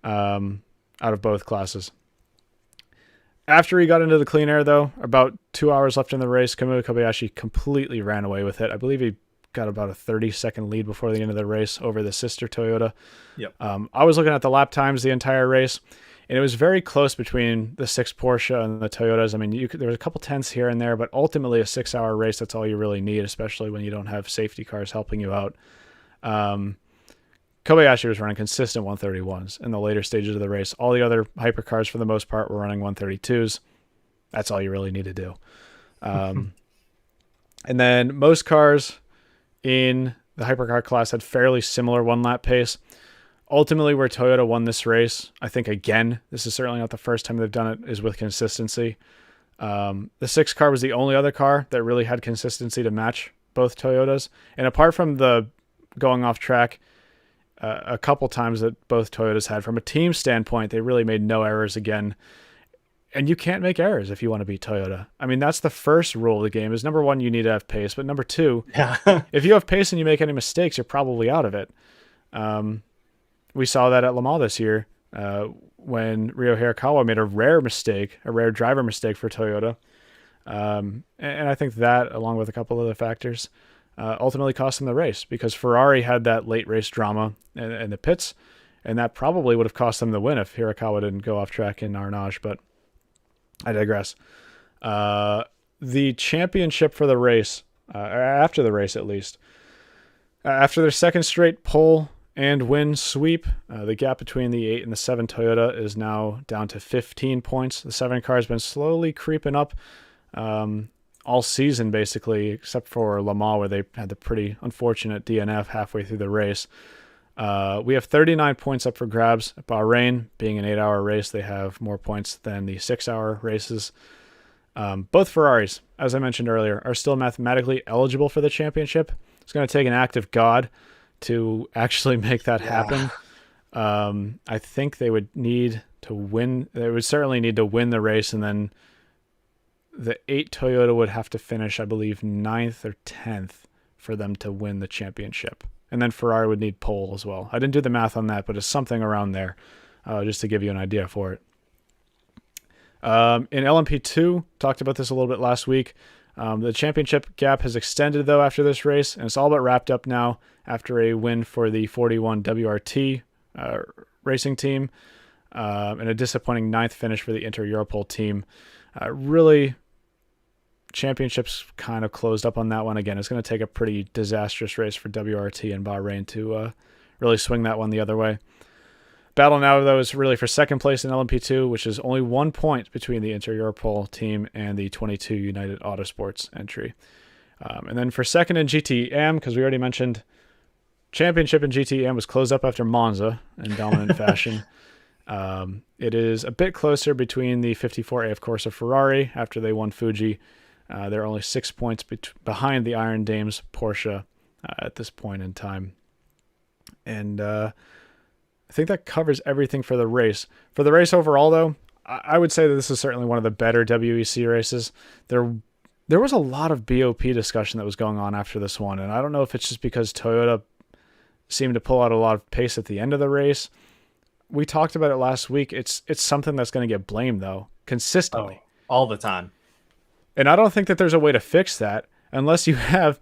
out of both classes. After he got into the clean air, though, about 2 hours left in the race, Kamui Kobayashi completely ran away with it. I believe he got about a 30-second lead before the end of the race over the sister Toyota. Yep. I was looking at the lap times the entire race, and it was very close between the 6 Porsche and the Toyotas. I mean, there was a couple tenths here and there, but ultimately a 6-hour race, that's all you really need, especially when you don't have safety cars helping you out. Kobayashi was running consistent 131s in the later stages of the race. All the other Hypercars, for the most part, were running 132s. That's all you really need to do. And then most cars in the Hypercar class had fairly similar one-lap pace. Ultimately, where Toyota won this race, I think, again, this is certainly not the first time they've done it, is with consistency. The 6 car was the only other car that really had consistency to match both Toyotas. And apart from the going off track a couple times that both Toyotas had, from a team standpoint, they really made no errors again. And you can't make errors if you want to beat Toyota. I mean, that's the first rule of the game, is number 1, you need to have pace. But number 2, if you have pace and you make any mistakes, you're probably out of it. we saw that at Le Mans this year when Ryo Hirakawa made a rare driver mistake for Toyota. And I think that, along with a couple other factors, ultimately cost them the race because Ferrari had that late race drama in the pits, and that probably would have cost them the win if Hirakawa didn't go off track in Arnage, but I digress. The championship for the race, after the race at least, after their second straight pole and win sweep, the gap between the 8 and the 7 Toyota is now down to 15 points. The 7 car has been slowly creeping up all season, basically, except for Le Mans, where they had the pretty unfortunate DNF halfway through the race. We have 39 points up for grabs. Bahrain, being an 8-hour race, they have more points than the 6-hour races. Both Ferraris, as I mentioned earlier, are still mathematically eligible for the championship. It's going to take an act of God to actually make that happen. I think they would need to win. They would certainly need to win the race, and then the 8 Toyota would have to finish, I believe, 9th or 10th for them to win the championship. And then Ferrari would need pole as well. I didn't do the math on that, but it's something around there, just to give you an idea for it. In LMP2, talked about this a little bit last week. The championship gap has extended, though, after this race, and it's all but wrapped up now after a win for the 41 WRT racing team and a disappointing 9th finish for the Inter-Europol team. Really, championships kind of closed up on that one. Again, it's going to take a pretty disastrous race for WRT and Bahrain to really swing that one the other way. Battle now, though, is really for second place in LMP2, which is only 1 point between the Inter-Europol team and the 22 United Autosports entry. And then for second in GTM, because we already mentioned championship in GTM was closed up after Monza in dominant fashion. It is a bit closer between the 54 AF Corsa Ferrari after they won Fuji. They're only 6 points behind the Iron Dames Porsche at this point in time. And I think that covers everything for the race. For the race overall, though, I would say that this is certainly one of the better WEC races. There was a lot of BOP discussion that was going on after this one, and I don't know if it's just because Toyota seemed to pull out a lot of pace at the end of the race. We talked about it last week. It's something that's going to get blamed, though, consistently. All the time. And I don't think that there's a way to fix that unless you have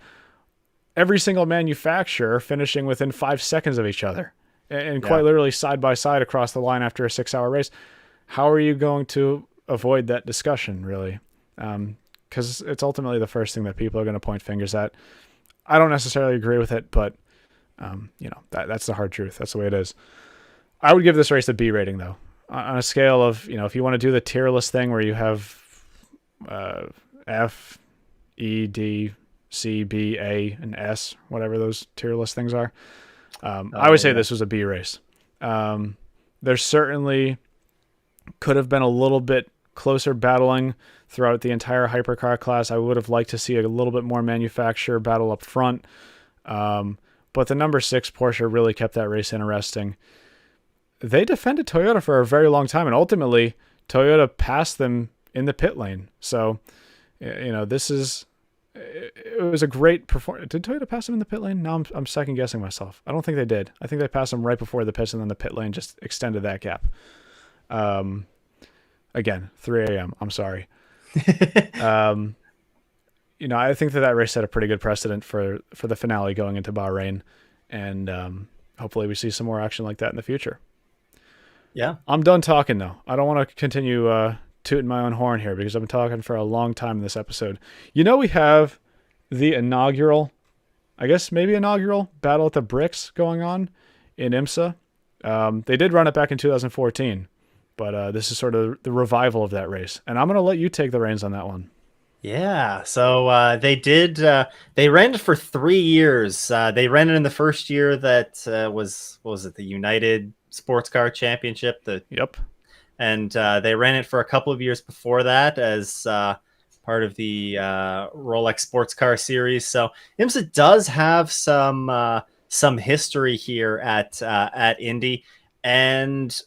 every single manufacturer finishing within 5 seconds of each other and quite literally side by side across the line after a 6-hour race. How are you going to avoid that discussion, really? Because it's ultimately the first thing that people are going to point fingers at. I don't necessarily agree with it, but that's the hard truth. That's the way it is. I would give this race a B rating, though, on a scale of, if you want to do the tier list thing where you have F, E, D, C, B, A, and S, whatever those tier list things are. I would say this was a B race. There certainly could have been a little bit closer battling throughout the entire hypercar class. I would have liked to see a little bit more manufacturer battle up front. But the number 6 Porsche really kept that race interesting. They defended Toyota for a very long time, and ultimately Toyota passed them in the pit lane. So, it was a great performance. Did Toyota pass them in the pit lane? No, I'm second guessing myself. I don't think they did. I think they passed them right before the pits, and then the pit lane just extended that gap. Again, 3 a.m. I'm sorry. I think that race set a pretty good precedent for the finale going into Bahrain, and hopefully we see some more action like that in the future. Yeah. I'm done talking, though. I don't want to continue tooting my own horn here because I've been talking for a long time in this episode. We have the inaugural Battle at the Bricks going on in IMSA. They did run it back in 2014, but this is sort of the revival of that race. And I'm going to let you take the reins on that one. Yeah, so they ran it for 3 years. They ran it in the first year that was the United Sports Car Championship? Yep. And they ran it for a couple of years before that as part of the Rolex Sports Car Series. So IMSA does have some history here at Indy, and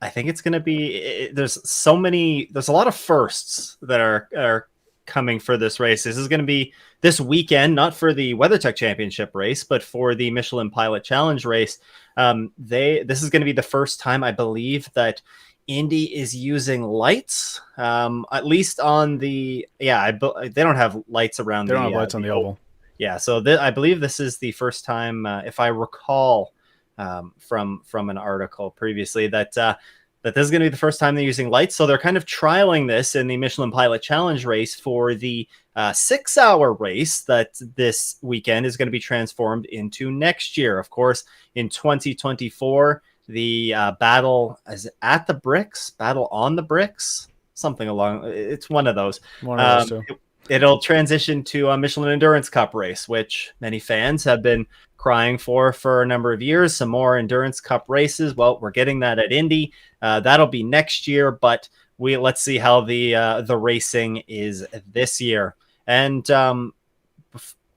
I think it's going to be. There's a lot of firsts that are coming for this race. This is going to be this weekend, not for the WeatherTech Championship race, but for the Michelin Pilot Challenge race. This is going to be the first time, I believe, that Indy is using lights, at least on the, they don't have lights around. They don't have lights on the oval. Yeah, so I believe this is the first time, if I recall from an article previously, that this is going to be the first time they're using lights. So they're kind of trialing this in the Michelin Pilot Challenge race for the 6-hour race that this weekend is going to be transformed into next year. Of course, in 2024, the battle is at the bricks, battle on the bricks, something along. It's one of those. One of those two. It'll transition to a Michelin Endurance Cup race, which many fans have been crying for a number of years. Some more Endurance Cup races. Well, we're getting that at Indy. That'll be next year, but let's see how the racing is this year. And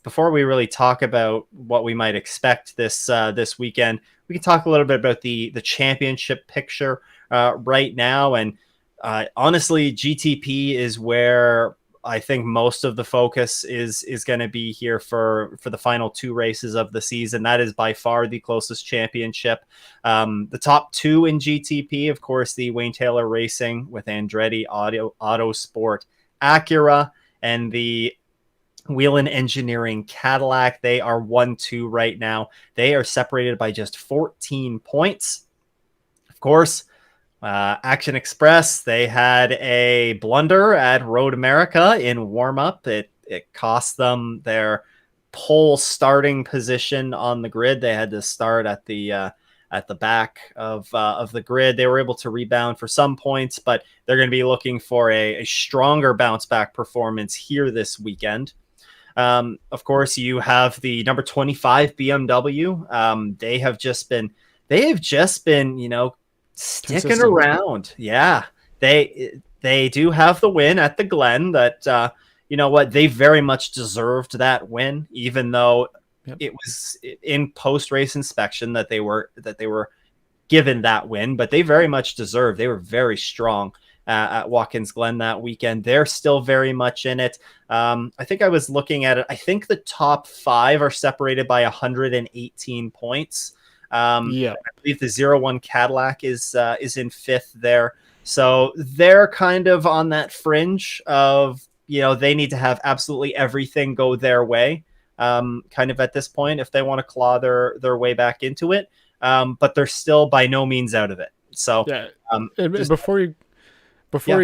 before we really talk about what we might expect this weekend, we can talk a little bit about the championship picture right now. And honestly, GTP is where I think most of the focus is going to be here for the final 2 races of the season. That is by far the closest championship. The top 2 in GTP, of course, the Wayne Taylor Racing with Andretti Autosport Acura, and the Whelen Engineering Cadillac. They are 1-2 right now. They are separated by just 14 points. Of course, Action Express, they had a blunder at Road America in warm-up. It cost them their pole starting position on the grid. They had to start at the back of the grid. They were able to rebound for some points, but they're going to be looking for a stronger bounce-back performance here this weekend. Of course, you have the number 25 BMW. They have just been, sticking consistent around. Yeah, they do have the win at the Glen. That they very much deserved that win, even though it was in post-race inspection that they were given that win. But they very much deserved. They were very strong at Watkins Glen that weekend. They're still very much in it. I think I was looking at it. I think the top 5 are separated by 118 points. I believe the 0-1 Cadillac is in 5th there. So they're kind of on that fringe of, they need to have absolutely everything go their way, kind of at this point, if they want to claw their way back into it. But they're still by no means out of it. So before you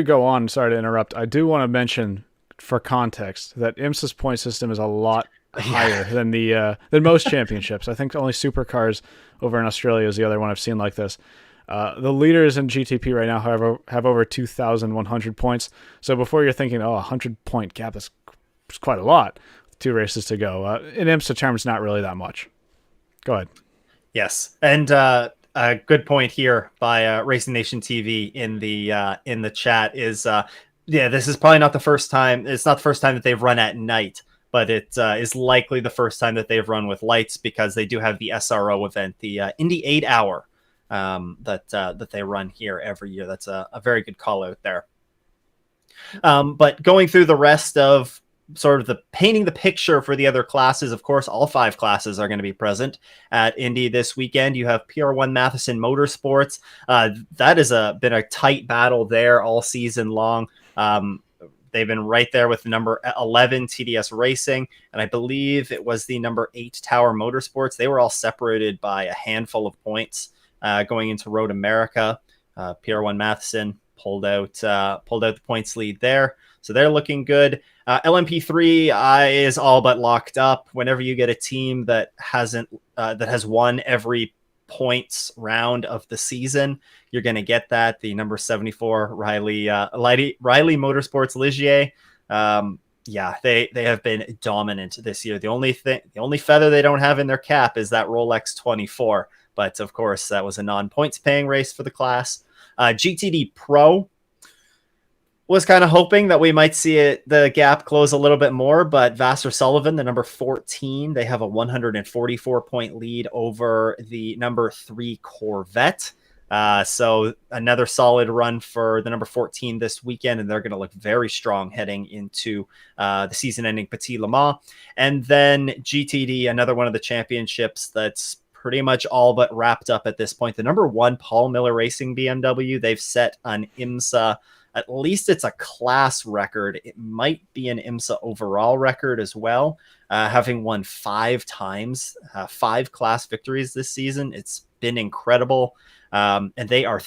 go on, sorry to interrupt, I do want to mention for context that IMSA's point system is a lot higher than than most championships. I think only Supercars over in Australia is the other one I've seen like this. The leaders in GTP right now, however, have over 2,100 points. So before you're thinking, 100-point gap, that's quite a lot. 2 races to go. In IMSA terms, not really that much. Go ahead. Yes, and a good point here by Racing Nation TV in the chat is, this is probably not the first time. It's not the first time that they've run at night, but it is likely the first time that they've run with lights, because they do have the SRO event, the Indy 8-hour that they run here every year. That's a very good call out there. But going through the rest of sort of painting the picture for the other classes, of course, all 5 classes are going to be present at Indy this weekend. You have PR1 Matheson Motorsports. That has been a tight battle there all season long. They've been right there with the number 11 TDS Racing, and I believe it was the number 8 Tower Motorsports. They were all separated by a handful of points going into Road America. PR1 Matheson pulled out the points lead there, so they're looking good. LMP3 is all but locked up. Whenever you get a team that has won every points round of the season, you're going to get that. The number 74 Riley Motorsports Ligier. They have been dominant this year. The only feather they don't have in their cap is that Rolex 24. But of course, that was a non-points paying race for the class. GTD Pro was kind of hoping that we might see the gap close a little bit more, but Vassar Sullivan, the number 14, they have a 144-point lead over the number 3 Corvette. So another solid run for the number 14 this weekend, and they're going to look very strong heading into the season-ending Petit Le Mans. And then GTD, another one of the championships that's pretty much all but wrapped up at this point. The number 1 Paul Miller Racing BMW, they've set an IMSA, at least it's a class record. It might be an IMSA overall record as well, having won 5 times, 5 class victories this season. It's been incredible. And they are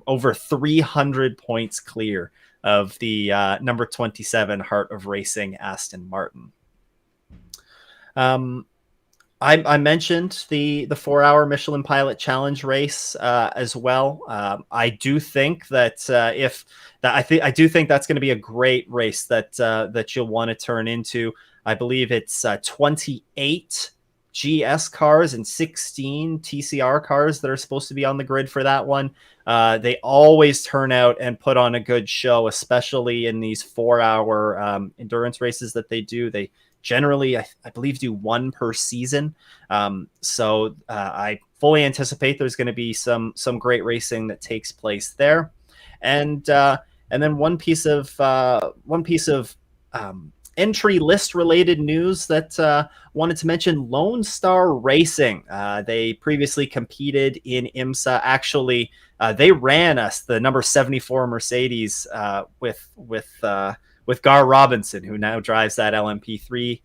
over 300 points clear of the number 27 Heart of Racing Aston Martin. I mentioned the 4-hour Michelin Pilot Challenge race as well. I do think that I do think that's going to be a great race that you'll want to turn into. I believe it's 28 GS cars and 16 TCR cars that are supposed to be on the grid for that one. They always turn out and put on a good show, especially in these 4-hour endurance races that they do. They generally, I believe, do 1 per season. So I fully anticipate there's going to be some great racing that takes place there. And then one piece of entry list related news that wanted to mention: Lone Star Racing. They previously competed in IMSA. Actually, they ran us the number 74 Mercedes with Gar Robinson, who now drives that LMP3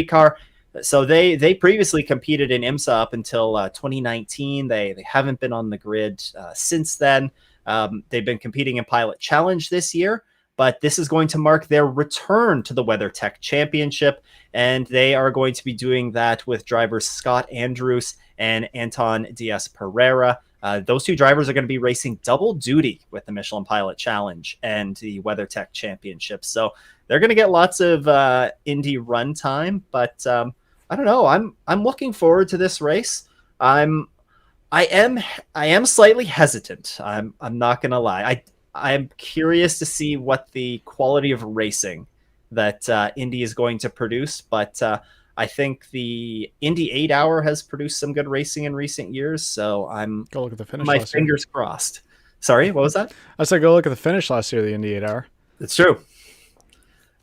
car. So they previously competed in IMSA up until 2019. They haven't been on the grid since then. They've been competing in Pilot Challenge this year, but this is going to mark their return to the WeatherTech Championship, and they are going to be doing that with drivers Scott Andrews and Anton Diaz-Pereira. Those 2 drivers are going to be racing double duty with the Michelin Pilot Challenge and the WeatherTech Championship. So they're going to get lots of Indy run time, but I don't know. I'm looking forward to this race. I am slightly hesitant. I'm not going to lie. I'm curious to see what the quality of racing that Indy is going to produce, but I think the Indy 8-hour has produced some good racing in recent years, so I'm Go look at the finish. My fingers crossed. Sorry, what was that? I said go look at the finish last year, the Indy 8-hour. It's true.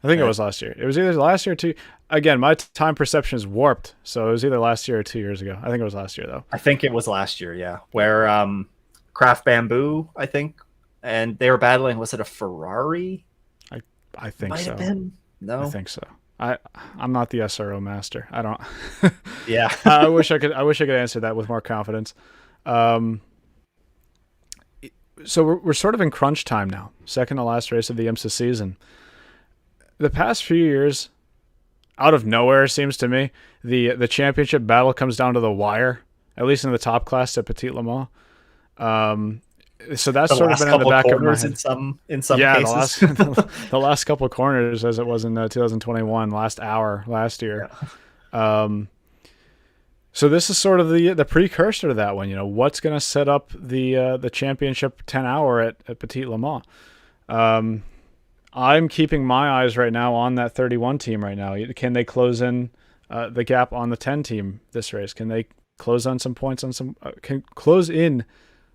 I think it was last year. It was either last year or 2. Again, my time perception is warped, so it was either last year or 2 years ago. I think it was last year, though. I think it was last year, yeah, where Kraft Bamboo, I think, and they were battling. Was it a Ferrari? I think Might so. have been. No, I think so. I'm not the SRO master. I don't. Yeah. I wish I could answer that with more confidence. So we're sort of in crunch time now. Second to last race of the IMSA season. The past few years, out of nowhere, it seems to me, the championship battle comes down to the wire. At least in the top class at Petit Le Mans. So that's sort of been in the back of my head. In some cases. The last couple of corners, as it was in 2021, last hour last year. Yeah. So this is sort of the precursor to that one. You know, what's going to set up the championship 10-hour at Petit Le Mans? I'm keeping my eyes right now on that 31 team right now. Can they close in the gap on the 10 team this race? Can they close on some points on some? Can close in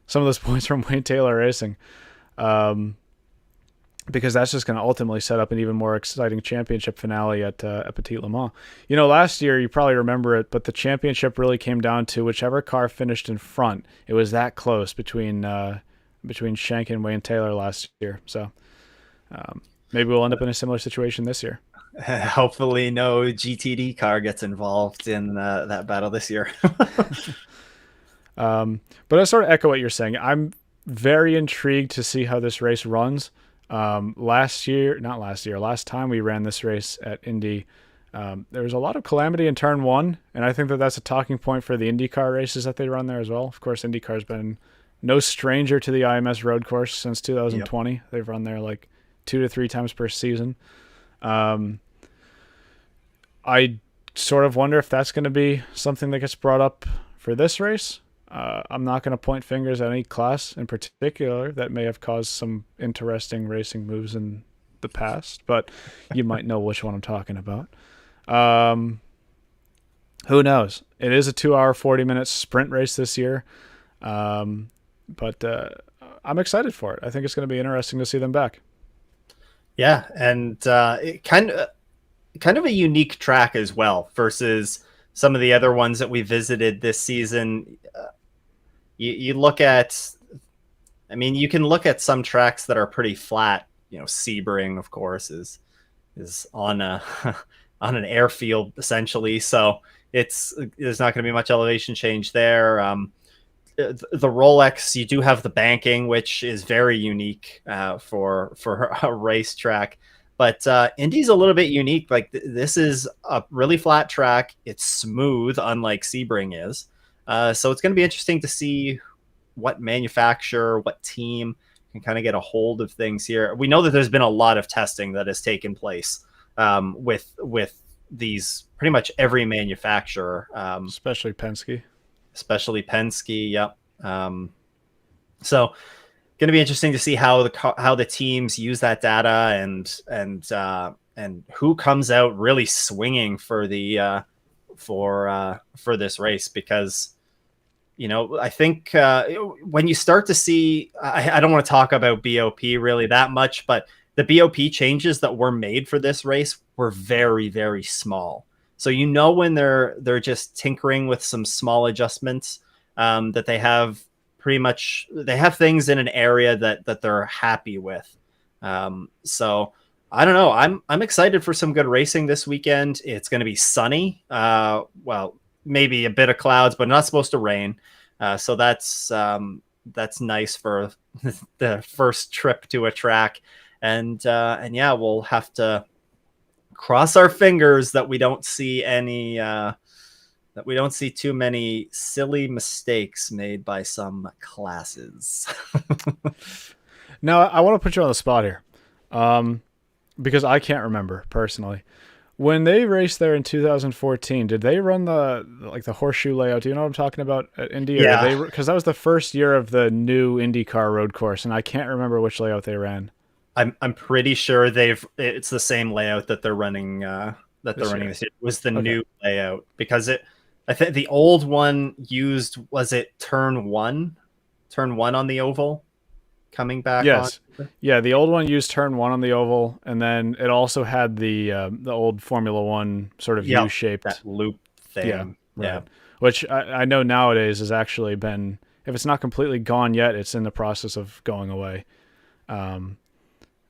some of those points from Wayne Taylor Racing, because that's just going to ultimately set up an even more exciting championship finale at Petit Le Mans. You know, last year, you probably remember it, but the championship really came down to whichever car finished in front. It was that close between Schenck and Wayne Taylor last year. So maybe we'll end up in a similar situation this year. Hopefully no GTD car gets involved in that battle this year. But I sort of echo what you're saying. I'm very intrigued to see how this race runs. Last time we ran this race at Indy, there was a lot of calamity in turn 1, and I think that's a talking point for the IndyCar races that they run there as well. Of course, IndyCar's been no stranger to the IMS road course since 2020. Yep. They've run there like 2 to 3 times per season. I sort of wonder if that's going to be something that gets brought up for this race. I'm not going to point fingers at any class in particular that may have caused some interesting racing moves in the past, but you might know which one I'm talking about. Who knows? It is a 2-hour, 40-minute sprint race this year. But I'm excited for it. I think it's going to be interesting to see them back. Yeah, and it kind of a unique track as well versus some of the other ones that we visited this season. You look at, I mean, you can look at some tracks that are pretty flat. You know, Sebring, of course, is on a on an airfield essentially, so there's not going to be much elevation change there. The Rolex, you do have the banking, which is very unique for a racetrack. But Indy's a little bit unique. Like this is a really flat track. It's smooth, unlike Sebring is. So it's going to be interesting to see what manufacturer, what team can kind of get a hold of things here. We know that there's been a lot of testing that has taken place with these pretty much every manufacturer, Especially Penske. Yep. So going to be interesting to see how the teams use that data and who comes out really swinging for the for this race, because I think when you start to see, I don't want to talk about BOP really that much, but the BOP changes that were made for this race were very, very small. So when they're just tinkering with some small adjustments, that they have things in an area that they're happy with. So I don't know. I'm excited for some good racing this weekend. It's going to be sunny. Well, maybe a bit of clouds, but not supposed to rain. So that's nice for the first trip to a track. And yeah, we'll have to cross our fingers that we don't see too many silly mistakes made by some classes. Now, I want to put you on the spot here, because I can't remember personally. When they raced there in 2014, did they run the horseshoe layout? Do you know what I'm talking about at Indy? Yeah. Because that was the first year of the new IndyCar road course, and I can't remember which layout they ran. I'm pretty sure it's the same layout that they're running this year. It was the new layout, because I think the old one was it turn one on the oval coming back? Yes. On? Yeah, the old one used turn one on the oval, and then it also had the old Formula One sort of U-shaped that loop thing. Yeah, right. Yeah. Which I know nowadays has actually been, if it's not completely gone yet, it's in the process of going away.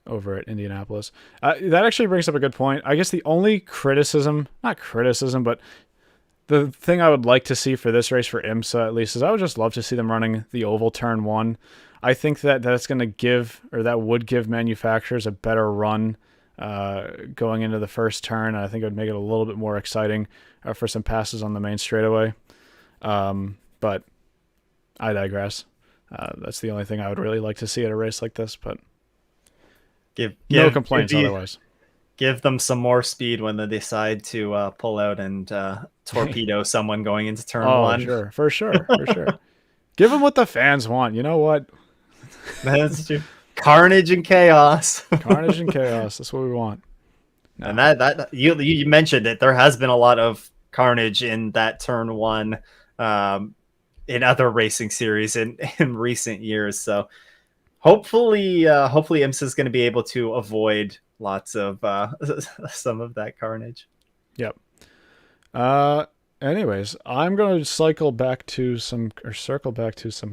Over at Indianapolis. That actually brings up a good point. I guess the only not criticism, but the thing I would like to see for this race for IMSA at least is I would just love to see them running the oval turn one. I think that's going to that would give manufacturers a better run going into the first turn. I think it would make it a little bit more exciting for some passes on the main straightaway. But I digress. That's the only thing I would really like to see at a race like this, but no complaints otherwise. Give them some more speed when they decide to pull out and torpedo someone going into turn one. For sure. Give them what the fans want. You know what? That's true. Carnage and chaos. That's what we want. No. And that you mentioned it. There has been a lot of carnage in that turn one in other racing series in recent years. So hopefully IMSA is going to be able to avoid lots of some of that carnage. Yep. Anyways, I'm going to circle back to some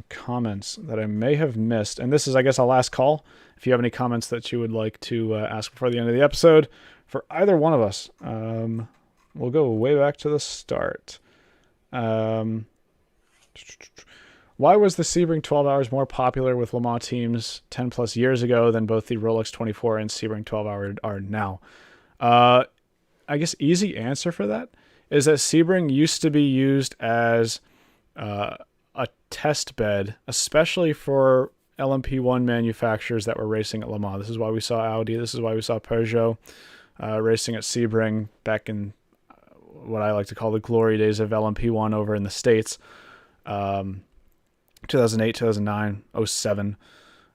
comments that I may have missed. And this is, I guess, a last call. If you have any comments that you would like to ask before the end of the episode for either one of us, we'll go way back to the start. Why was the Sebring 12 Hours more popular with Le Mans teams 10 plus years ago than both the Rolex 24 and Sebring 12 Hour are now? I guess easy answer for that is that Sebring used to be used as a test bed, especially for LMP1 manufacturers that were racing at Le Mans. This is why we saw Audi. This is why we saw Peugeot racing at Sebring back in what I like to call the glory days of LMP1 over in the States. 2008, 2009, 07.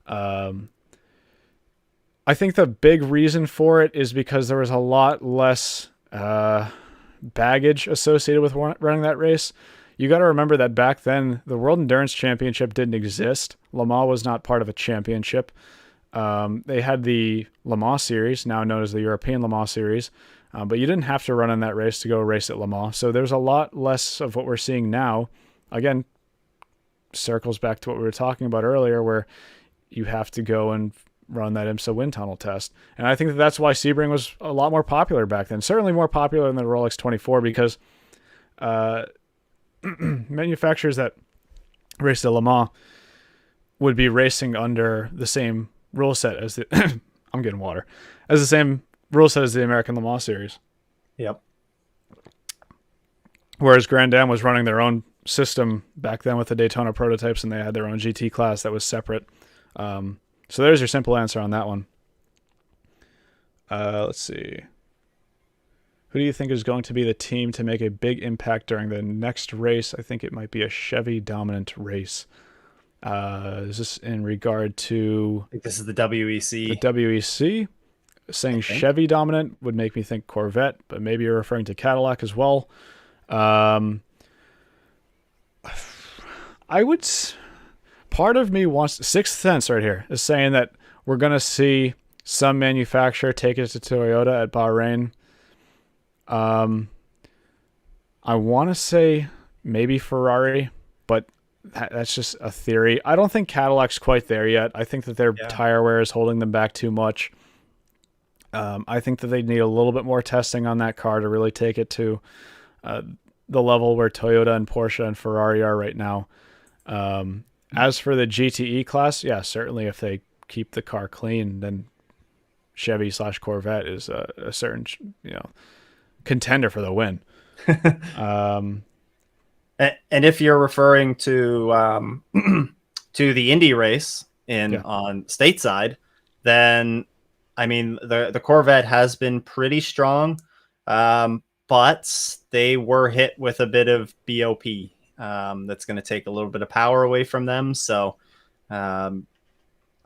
I think the big reason for it is because there was a lot less baggage associated with running that race. you got to remember that back then the World Endurance Championship didn't exist. Le Mans was not part of a championship. They had the Le Mans Series, now known as the European Le Mans Series, but you didn't have to run in that race to go race at Le Mans. So there's a lot less of what we're seeing now. Again, circles back to what we were talking about earlier, where you have to go and run that IMSA wind tunnel test. And I think that that's why Sebring was a lot more popular back then. Certainly more popular than the Rolex 24, because manufacturers that race at Le Mans would be racing under the same rule set as the I'm getting water, as the same rule set as the American Le Mans Series. Yep. Whereas Grand Am was running their own system back then with the Daytona prototypes, and they had their own GT class that was separate. So there's your simple answer on that one. Let's see. Who do you think is going to be the team to make a big impact during the next race? I think it might be a Chevy dominant race. Is this in regard to... I think this is the WEC. The WEC? Saying Chevy dominant would make me think Corvette, but maybe you're referring to Cadillac as well. I would... Part of me wants... Sixth Sense right here is saying that we're going to see some manufacturer take it to Toyota at Bahrain. I want to say maybe Ferrari, but that's just a theory. I don't think Cadillac's quite there yet. I think that their tire wear is holding them back too much. I think that they need a little bit more testing on that car to really take it to the level where Toyota and Porsche and Ferrari are right now. As for the GTE class, yeah, certainly if they keep the car clean, then Chevy/Corvette is a certain, contender for the win. And if you're referring to to the Indy race on stateside, then I mean the Corvette has been pretty strong, but they were hit with a bit of BOP. That's going to take a little bit of power away from them. So I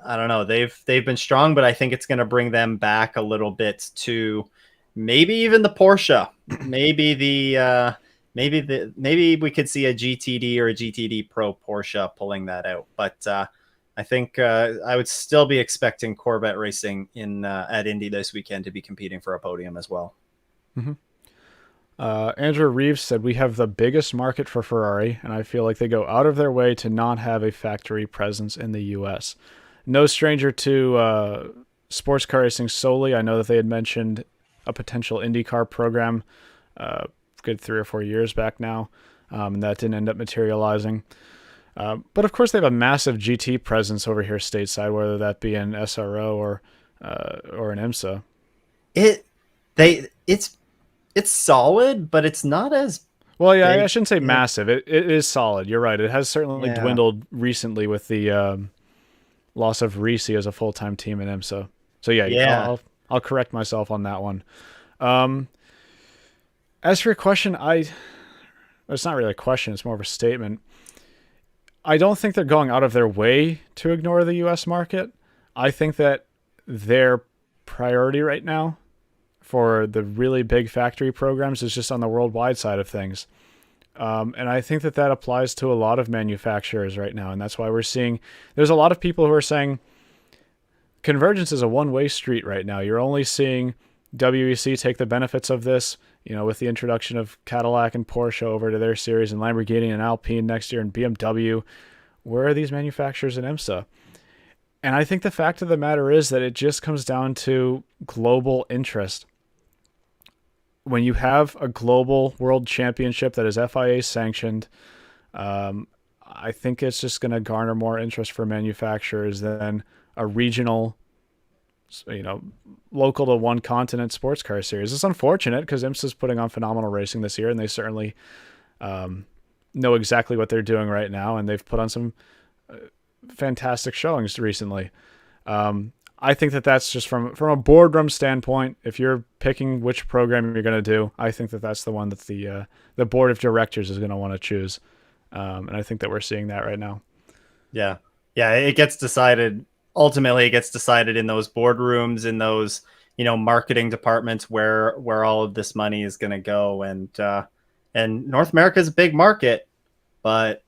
don't know. They've been strong, but I think it's going to bring them back a little bit to maybe even the Porsche. Maybe we could see a GTD or a GTD Pro Porsche pulling that out. But I think I would still be expecting Corvette racing at Indy this weekend to be competing for a podium as well. Mm-hmm. Andrew Reeves said, we have the biggest market for Ferrari, and I feel like they go out of their way to not have a factory presence in the U.S. No stranger to sports car racing solely. I know that they had mentioned a potential IndyCar program good 3 or 4 years back now, and that didn't end up materializing. But of course, they have a massive GT presence over here stateside, whether that be an SRO or an IMSA. It's solid, but it's not as well. Yeah, big. I shouldn't say massive. It is solid. You're right. It has certainly dwindled recently with the loss of Risi as a full-time team in IMSA. So yeah. I'll correct myself on that one. As for your question, it's not really a question. It's more of a statement. I don't think they're going out of their way to ignore the U.S. market. I think that their priority right now for the really big factory programs is just on the worldwide side of things. And I think that applies to a lot of manufacturers right now. And that's why we're seeing, there's a lot of people who are saying convergence is a one-way street right now. You're only seeing WEC take the benefits of this, with the introduction of Cadillac and Porsche over to their series, and Lamborghini and Alpine next year, and BMW. Where are these manufacturers in IMSA? And I think the fact of the matter is that it just comes down to global interest. When you have a global world championship that is FIA sanctioned, I think it's just going to garner more interest for manufacturers than a regional, local to one continent sports car series. It's unfortunate because IMSA is putting on phenomenal racing this year, and they certainly know exactly what they're doing right now, and they've put on some fantastic showings recently. I think that's just from a boardroom standpoint. If you're picking which program you're going to do, I think that's the one that the board of directors is going to want to choose. And I think that we're seeing that right now. Yeah. It gets decided. Ultimately, it gets decided in those boardrooms, in those, marketing departments where all of this money is going to go. And North America is a big market. but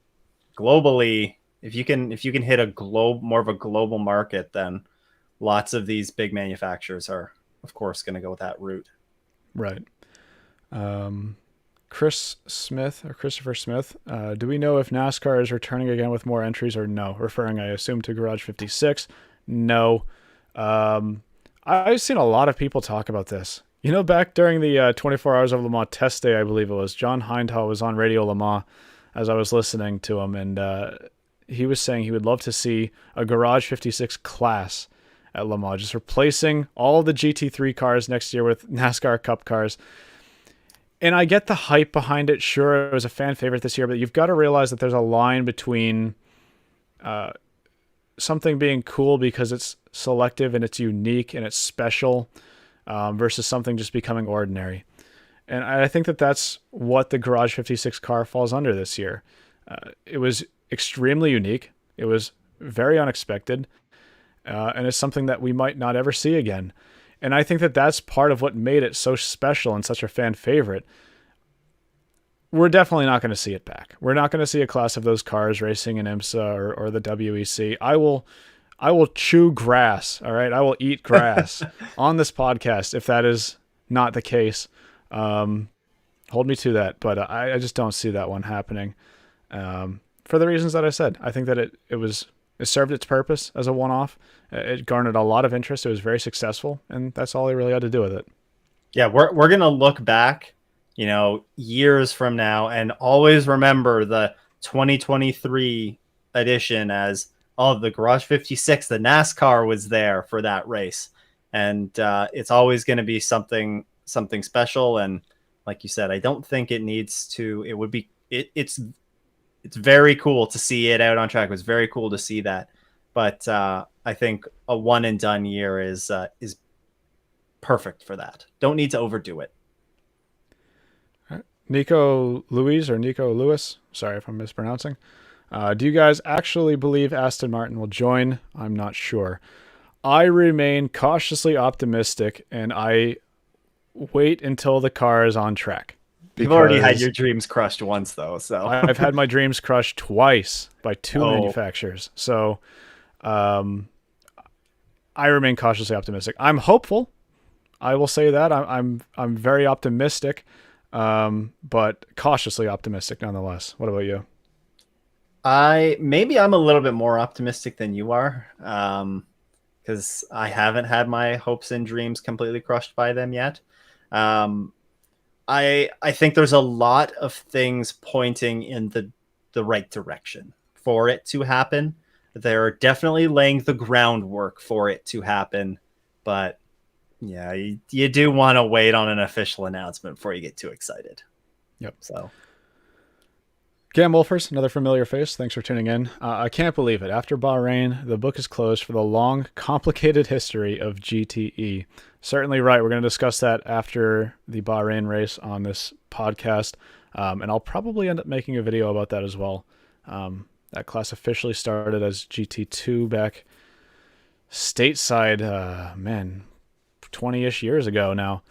globally, if you can hit more of a global market, then lots of these big manufacturers are, of course, going to go that route. Right. Christopher Smith, do we know if NASCAR is returning again with more entries or no? Referring, I assume, to Garage 56. No. I've seen a lot of people talk about this. Back during the 24 Hours of Le Mans test day, I believe it was, John Hindhaugh was on Radio Le Mans as I was listening to him, and he was saying he would love to see a Garage 56 class at Le Mans, just replacing all the GT3 cars next year with NASCAR Cup cars. And I get the hype behind it. Sure, it was a fan favorite this year, but you've got to realize that there's a line between something being cool because it's selective and it's unique and it's special versus something just becoming ordinary. And I think that that's what the Garage 56 car falls under this year. It was extremely unique. It was very unexpected. And it's something that we might not ever see again. And I think that that's part of what made it so special and such a fan favorite. We're definitely not going to see it back. We're not going to see a class of those cars racing in IMSA or the WEC. I will chew grass, all right? I will eat grass on this podcast if that is not the case. Hold me to that, but I just don't see that one happening for the reasons that I said. I think that it served its purpose as a one-off. It garnered a lot of interest. It was very successful, and that's all they really had to do with it. Yeah, we're going to look back, years from now and always remember the 2023 edition as, the Garage 56, the NASCAR was there for that race. And it's always going to be something special. And like you said, I don't think it needs to. It would be it's very cool to see it out on track. It was very cool to see that. But I think a one and done year is perfect for that. Don't need to overdo it. Nico Lewis, sorry if I'm mispronouncing. Do you guys actually believe Aston Martin will join? I'm not sure. I remain cautiously optimistic, and I wait until the car is on track. You've already had your dreams crushed once, though. So I've had my dreams crushed twice by two manufacturers. So I remain cautiously optimistic. I'm hopeful. I will say that. I'm very optimistic, but cautiously optimistic nonetheless. What about you? I'm a little bit more optimistic than you are, because I haven't had my hopes and dreams completely crushed by them yet. I think there's a lot of things pointing in the right direction for it to happen. They're definitely laying the groundwork for it to happen, but yeah, you do want to wait on an official announcement before you get too excited. Yep. So. Cam Wolfers, another familiar face. Thanks for tuning in. I can't believe it. After Bahrain, the book is closed for the long, complicated history of GTE. Certainly right. We're going to discuss that after the Bahrain race on this podcast. And I'll probably end up making a video about that as well. That class officially started as GT2 back stateside, 20-ish years ago now.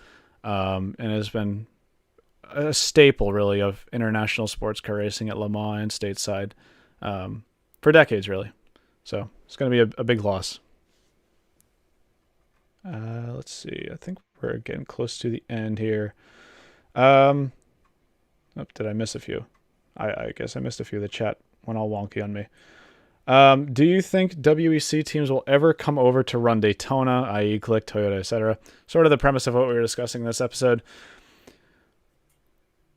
And has been a staple, really, of international sports car racing at Le Mans and stateside for decades, really. So it's going to be a big loss. Let's see. I think we're getting close to the end here. Did I miss a few? I guess I missed a few. The chat went all wonky on me. Do you think WEC teams will ever come over to run Daytona, i.e. Glick, Toyota, etc.? Sort of the premise of what we were discussing in this episode.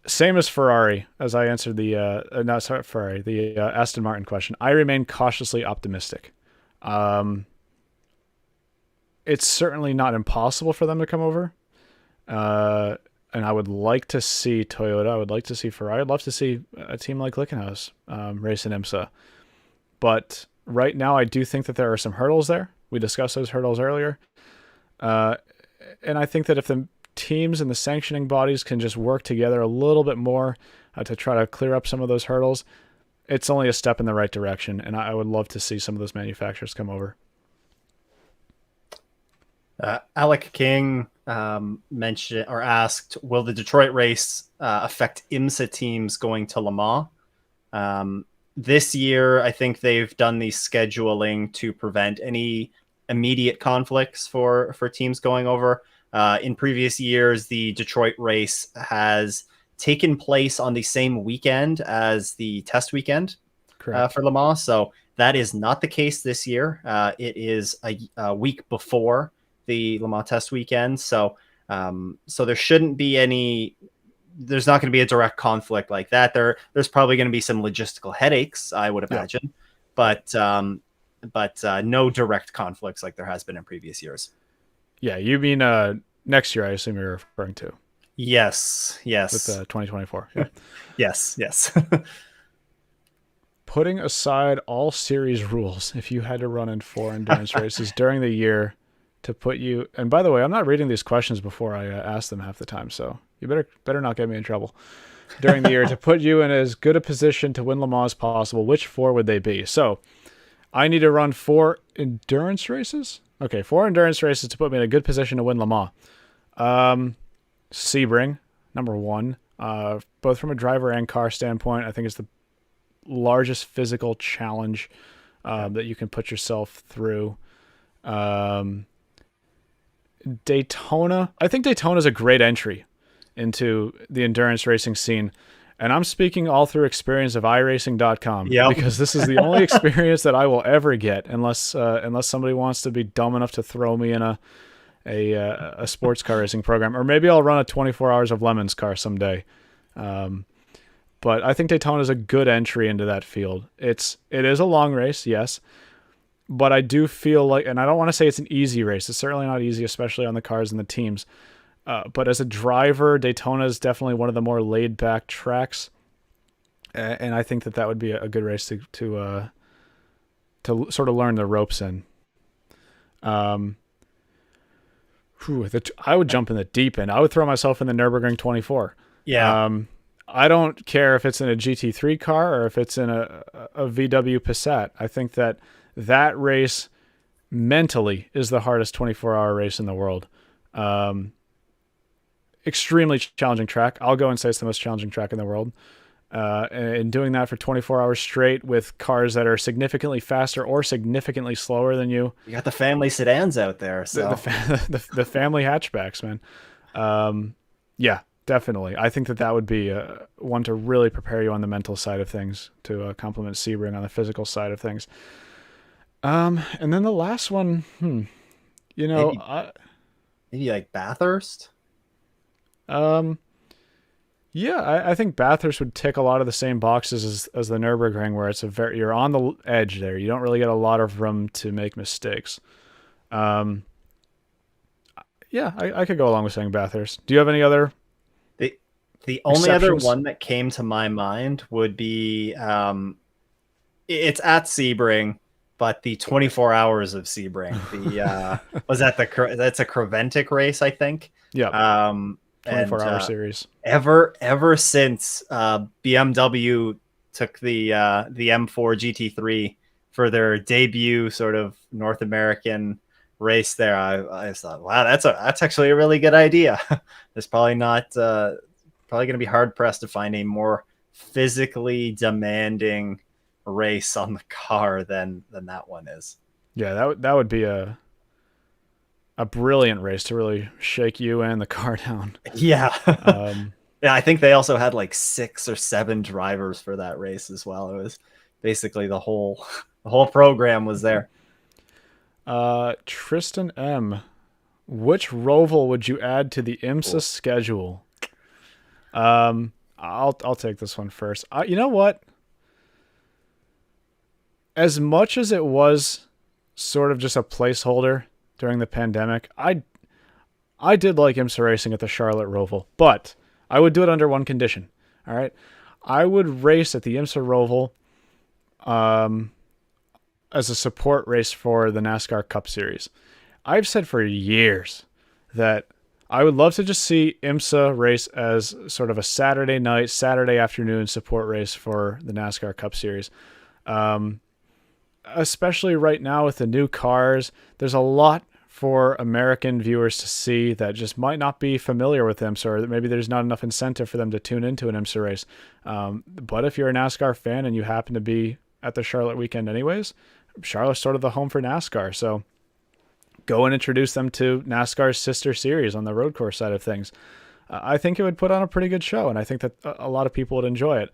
Same as Ferrari, as I answered the Aston Martin question. I remain cautiously optimistic. It's certainly not impossible for them to come over. And I would like to see Toyota. I would like to see Ferrari. I'd love to see a team like Glickenhaus race in IMSA. But right now, I do think that there are some hurdles there. We discussed those hurdles earlier. And I think that if the teams and the sanctioning bodies can just work together a little bit more to try to clear up some of those hurdles, it's only a step in the right direction. And I would love to see some of those manufacturers come over. Alec King mentioned or asked, will the Detroit race affect IMSA teams going to Le Mans? This year, I think they've done the scheduling to prevent any immediate conflicts for teams going over. In previous years, the Detroit race has taken place on the same weekend as the test weekend for Le Mans. So that is not the case this year. It is a week before the Le Mans test weekend. So there shouldn't be any. There's not going to be a direct conflict like that. There's probably going to be some logistical headaches, I would imagine, but no direct conflicts like there has been in previous years. Yeah, you mean next year? I assume you're referring to. Yes. With 2024. Yeah. Yes. Putting aside all series rules, if you had to run in 4 endurance races during the year to put you, and by the way, I'm not reading these questions before I ask them half the time, so you better not get me in trouble. During the year to put you in as good a position to win Le Mans as possible, which 4 would they be? So I need to run 4 endurance races. Okay, 4 endurance races to put me in a good position to win Le Mans. Sebring, number 1. Both from a driver and car standpoint, I think it's the largest physical challenge that you can put yourself through. Daytona. I think Daytona is a great entry into the endurance racing scene. And I'm speaking all through experience of iRacing.com because this is the only experience that I will ever get unless somebody wants to be dumb enough to throw me in a sports car racing program, or maybe I'll run a 24 Hours of Lemons car someday. But I think Daytona is a good entry into that field. It is a long race, yes, but I do feel like, and I don't want to say it's an easy race. It's certainly not easy, especially on the cars and the teams. But as a driver, Daytona is definitely one of the more laid-back tracks, and I think that would be a good race to sort of learn the ropes in. I would jump in the deep end. I would throw myself in the Nürburgring 24. Yeah. I don't care if it's in a GT3 car or if it's in a VW Passat. I think that race mentally is the hardest 24-hour race in the world. Extremely challenging track. I'll go and say it's the most challenging track in the world. And doing that for 24 hours straight with cars that are significantly faster or significantly slower than you. You got the family sedans out there. So the family hatchbacks, man. Yeah, definitely. I think that would be one to really prepare you on the mental side of things to complement Sebring on the physical side of things. And then the last one, maybe like Bathurst. Yeah, I think Bathurst would tick a lot of the same boxes as the Nürburgring, where you're on the edge there. You don't really get a lot of room to make mistakes. Yeah, I could go along with saying Bathurst. Do you have any other? The only other one that came to my mind would be it's at Sebring, but the 24 Hours of Sebring. That's a Creventic race, I think. Yeah. 24-hour series. Ever since BMW took the M4 GT3 for their debut sort of North American race there, I thought, wow, that's actually a really good idea. There's probably going to be hard pressed to find a more physically demanding race on the car than that one is. Yeah, that would be a brilliant race to really shake you and the car down. Yeah. Yeah, I think they also had like 6 or 7 drivers for that race as well. It was basically the whole program was there. Tristan M, which Roval would you add to the IMSA schedule? I'll take this one first. You know what? As much as it was sort of just a placeholder during the pandemic, I did like IMSA racing at the Charlotte Roval, but I would do it under one condition. All right, I would race at the IMSA Roval as a support race for the NASCAR Cup Series. I've said for years that I would love to just see IMSA race as sort of a Saturday night, Saturday afternoon support race for the NASCAR Cup Series. Especially right now with the new cars, there's a lot for American viewers to see that just might not be familiar with IMSA, or maybe there's not enough incentive for them to tune into an IMSA race. But if you're a NASCAR fan and you happen to be at the Charlotte weekend anyways, Charlotte's sort of the home for NASCAR. So go and introduce them to NASCAR's sister series on the road course side of things. I think it would put on a pretty good show, and I think that a lot of people would enjoy it.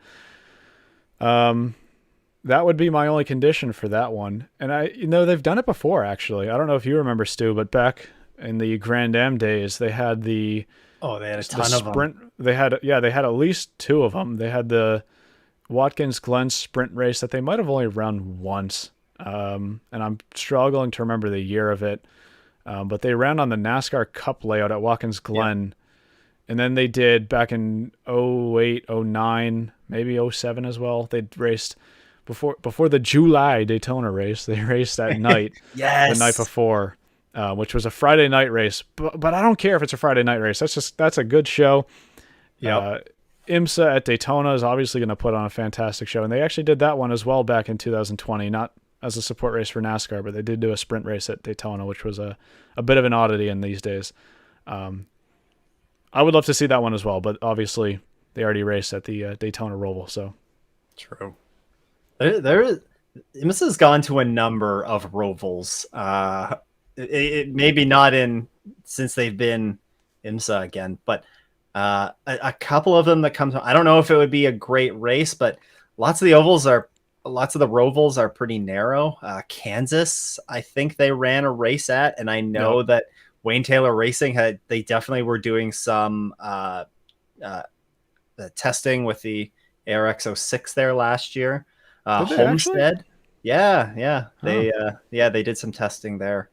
That would be my only condition for that one. And they've done it before, actually. I don't know if you remember, Stu, but back in the Grand Am days, they had they had a ton of them. They had at least two of them. They had the Watkins Glen sprint race that they might have only run once. And I'm struggling to remember the year of it. But they ran on the NASCAR Cup layout at Watkins Glen. Yep. And then they did back in 08, 09, maybe 07 as well. They raced before the July Daytona race. They raced at night. Yes. The night before, which was a Friday night race. But I don't care if it's a Friday night race. That's a good show. Yeah. IMSA at Daytona is obviously going to put on a fantastic show. And they actually did that one as well back in 2020, not as a support race for NASCAR, but they did do a sprint race at Daytona, which was a bit of an oddity in these days. I would love to see that one as well, but obviously they already raced at the Daytona Roval. So true. IMSA has gone to a number of Rovals. It maybe not since they've been IMSA again, but a couple of them that come to, I don't know if it would be a great race, but lots of the Rovals are pretty narrow. Kansas, I think they ran a race at, and I know that Wayne Taylor Racing they definitely were doing some testing with the ARX-06 there last year. Homestead. Yeah. They did some testing there.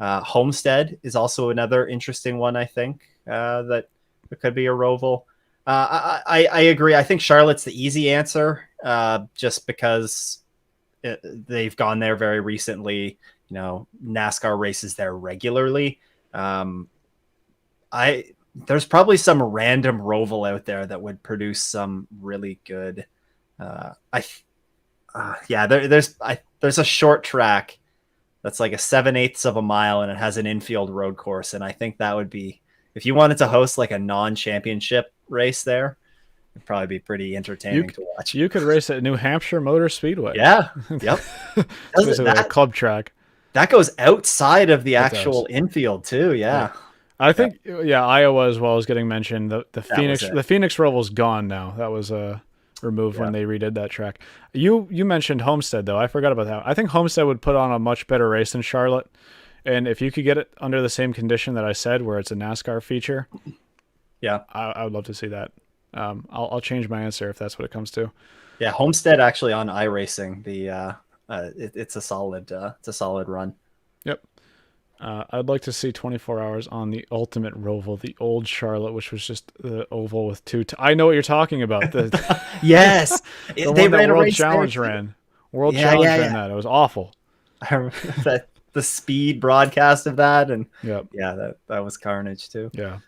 Homestead is also another interesting one, I think, that it could be a Roval. I agree. I think Charlotte's the easy answer, just because they've gone there very recently. NASCAR races there regularly. There's probably some random Roval out there that would produce some really good. There's a short track that's like a 7/8 of a mile, and it has an infield road course, and I think that would be, if you wanted to host like a non-championship race there, it'd probably be pretty entertaining to watch. You could race at New Hampshire Motor Speedway. Yeah. Yep. That club track. That goes outside of the actual infield too. Yeah. I think Iowa as well is getting mentioned. The Phoenix Roval's gone now. That was removed when they redid that track. You mentioned Homestead though. I forgot about that. I think Homestead would put on a much better race than Charlotte. And if you could get it under the same condition that I said, where it's a NASCAR feature, I would love to see that. I'll change my answer if that's what it comes to. Yeah, Homestead actually on iRacing, it's a solid run. Yep. I'd like to see 24 hours on the Ultimate Roval, the old Charlotte, which was just the oval with two. I know what you're talking about. Yes, they ran a World Challenge ran. World Challenge ran that. It was awful. I remember that. The speed broadcast of that, and that was carnage too. Yeah,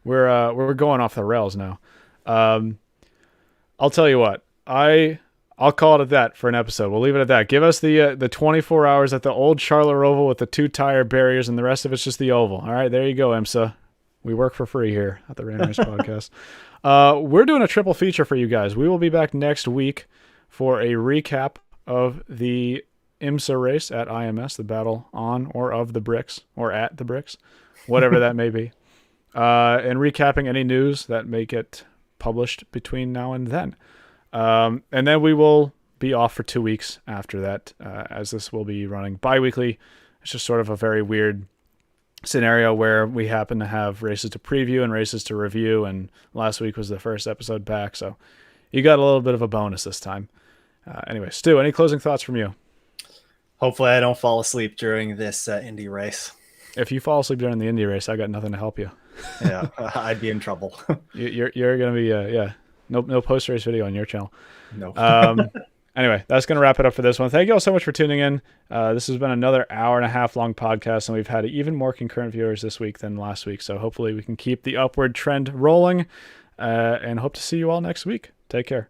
we're going off the rails now. I'll tell you what, I'll call it at that for an episode. We'll leave it at that. Give us the 24 hours at the old Charlotte Roval with the 2 tire barriers, and the rest of it's just the oval. All right, there you go, IMSA. We work for free here at the Rain Race Podcast. We're doing a triple feature for you guys. We will be back next week for a recap of the IMSA race at IMS, the battle on or of the bricks, or at the bricks, whatever that may be, and recapping any news that may get published between now and then. And then we will be off for 2 weeks after that, as this will be running bi-weekly. It's just sort of a very weird scenario where we happen to have races to preview and races to review, and last week was the first episode back, so you got a little bit of a bonus this time. Anyway, Stu, any closing thoughts from you? Hopefully I don't fall asleep during this Indy race. If you fall asleep during the Indy race, I got nothing to help you. Yeah, I'd be in trouble. You're going to be, no post-race video on your channel. No. Anyway, that's going to wrap it up for this one. Thank you all so much for tuning in. This has been another hour-and-a-half long podcast, and we've had even more concurrent viewers this week than last week. So hopefully we can keep the upward trend rolling, and hope to see you all next week. Take care.